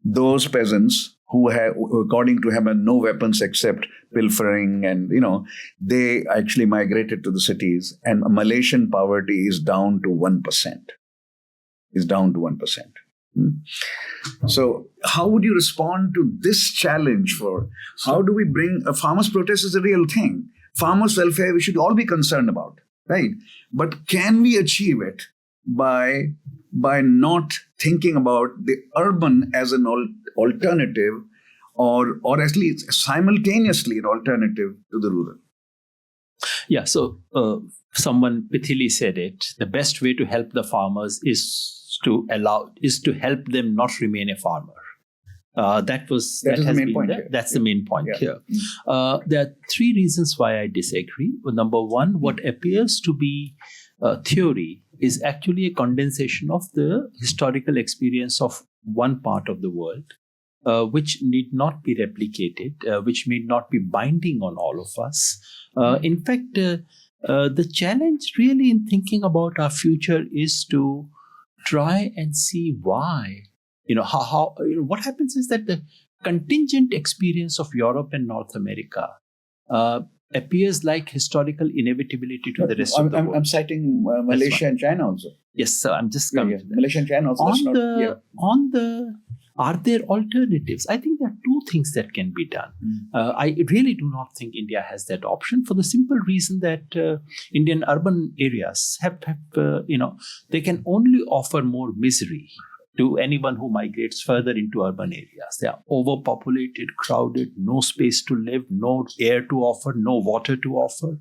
Those peasants who according to him, had no weapons except pilfering, and they actually migrated to the cities. And Malaysian poverty is down to 1%. So how would you respond to this challenge for how do we bring a farmers' protest is a real thing. Farmers' welfare we should all be concerned about, right? But can we achieve it by not thinking about the urban as an alternative or at least simultaneously an alternative to the rural? Yeah, so someone pithily said it. The best way to help the farmers is to help them not remain a farmer. That's the main point here. There are three reasons why I disagree. Well, number one, what appears to be theory is actually a condensation of the historical experience of one part of the world, which need not be replicated, which need not be binding on all of us. In fact, the challenge really in thinking about our future is to try and see why. What happens is that the contingent experience of Europe and North America appears like historical inevitability to the rest of the world. I'm citing Malaysia and China also. Yes, sir. I'm just coming to that. Malaysia and China also. Are there alternatives? I think there are two things that can be done. I really do not think India has that option for the simple reason that Indian urban areas they can only offer more misery to anyone who migrates further into urban areas. They are overpopulated, crowded, no space to live, no air to offer, no water to offer.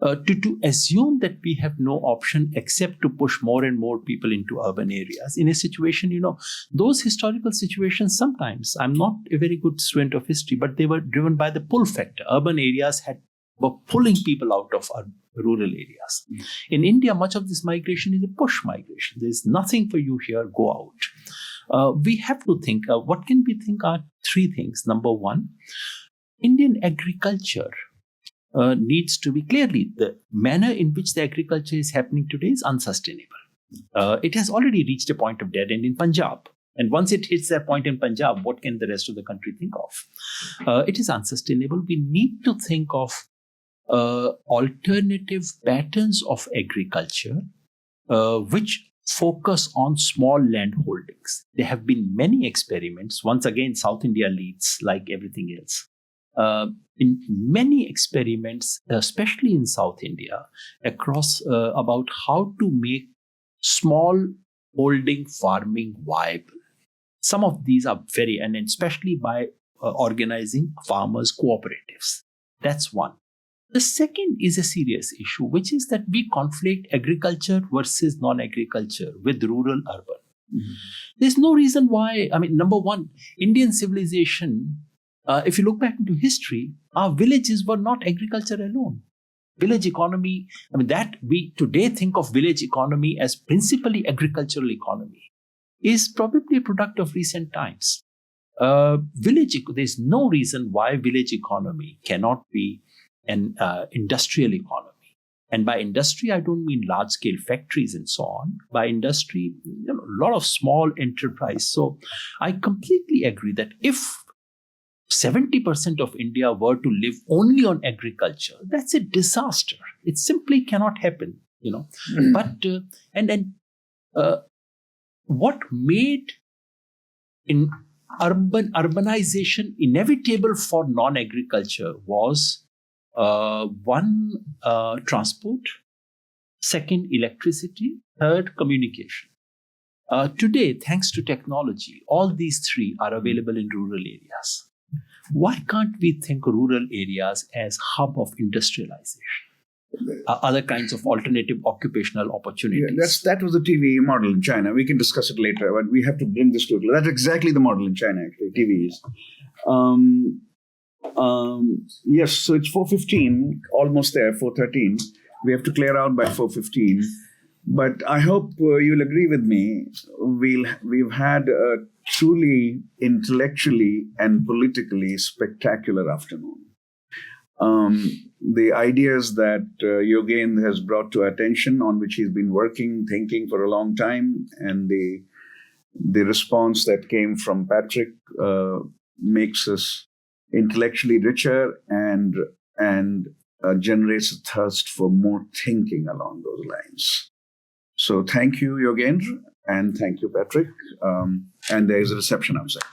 To assume that we have no option except to push more and more people into urban areas in a situation, those historical situations sometimes, I'm not a very good student of history, but they were driven by the pull factor. Urban areas were pulling people out of rural areas. In India, much of this migration is a push migration. There's nothing for you here, go out. We have to think, what can we think are three things. Number one, Indian agriculture needs to be clearly, the manner in which the agriculture is happening today is unsustainable. It has already reached a point of dead end in Punjab. And once it hits that point in Punjab, what can the rest of the country think of? It is unsustainable. We need to think of alternative patterns of agriculture which focus on small land holdings. There have been many experiments. Once again, South India leads like everything else. In many experiments, especially in South India, across about how to make small holding farming viable. Some of these are very, and especially by organizing farmers' cooperatives. That's one. The second is a serious issue, which is that we conflate agriculture versus non-agriculture with rural urban. Mm-hmm. There's no reason why. I mean, number one, Indian civilization, if you look back into history, our villages were not agriculture alone. Village economy, I mean, that we today think of village economy as principally agricultural economy, is probably a product of recent times. There's no reason why village economy cannot be an industrial economy. And by industry, I don't mean large-scale factories and so on. By industry, a lot of small enterprise. So I completely agree that if 70% of India were to live only on agriculture, that's a disaster. It simply cannot happen, But what made urbanization inevitable for non-agriculture was one, transport, second, electricity, third, communication. Today, thanks to technology, all these three are available in rural areas. Why can't we think rural areas as hub of industrialization? Other kinds of alternative occupational opportunities. Yeah, that was the TV model in China. We can discuss it later, but we have to bring this to. That's exactly the model in China, actually, TVs. Yes, so it's 4:15, almost there, 4:13. We have to clear out by 4:15. But I hope you'll agree with me. We've had a truly intellectually and politically spectacular afternoon. The ideas that Yogendra has brought to attention, on which he's been working, thinking for a long time, and the response that came from Patrick makes us intellectually richer and generates a thirst for more thinking along those lines. So thank you, Yogendra, and thank you, Patrick. And there is a reception outside.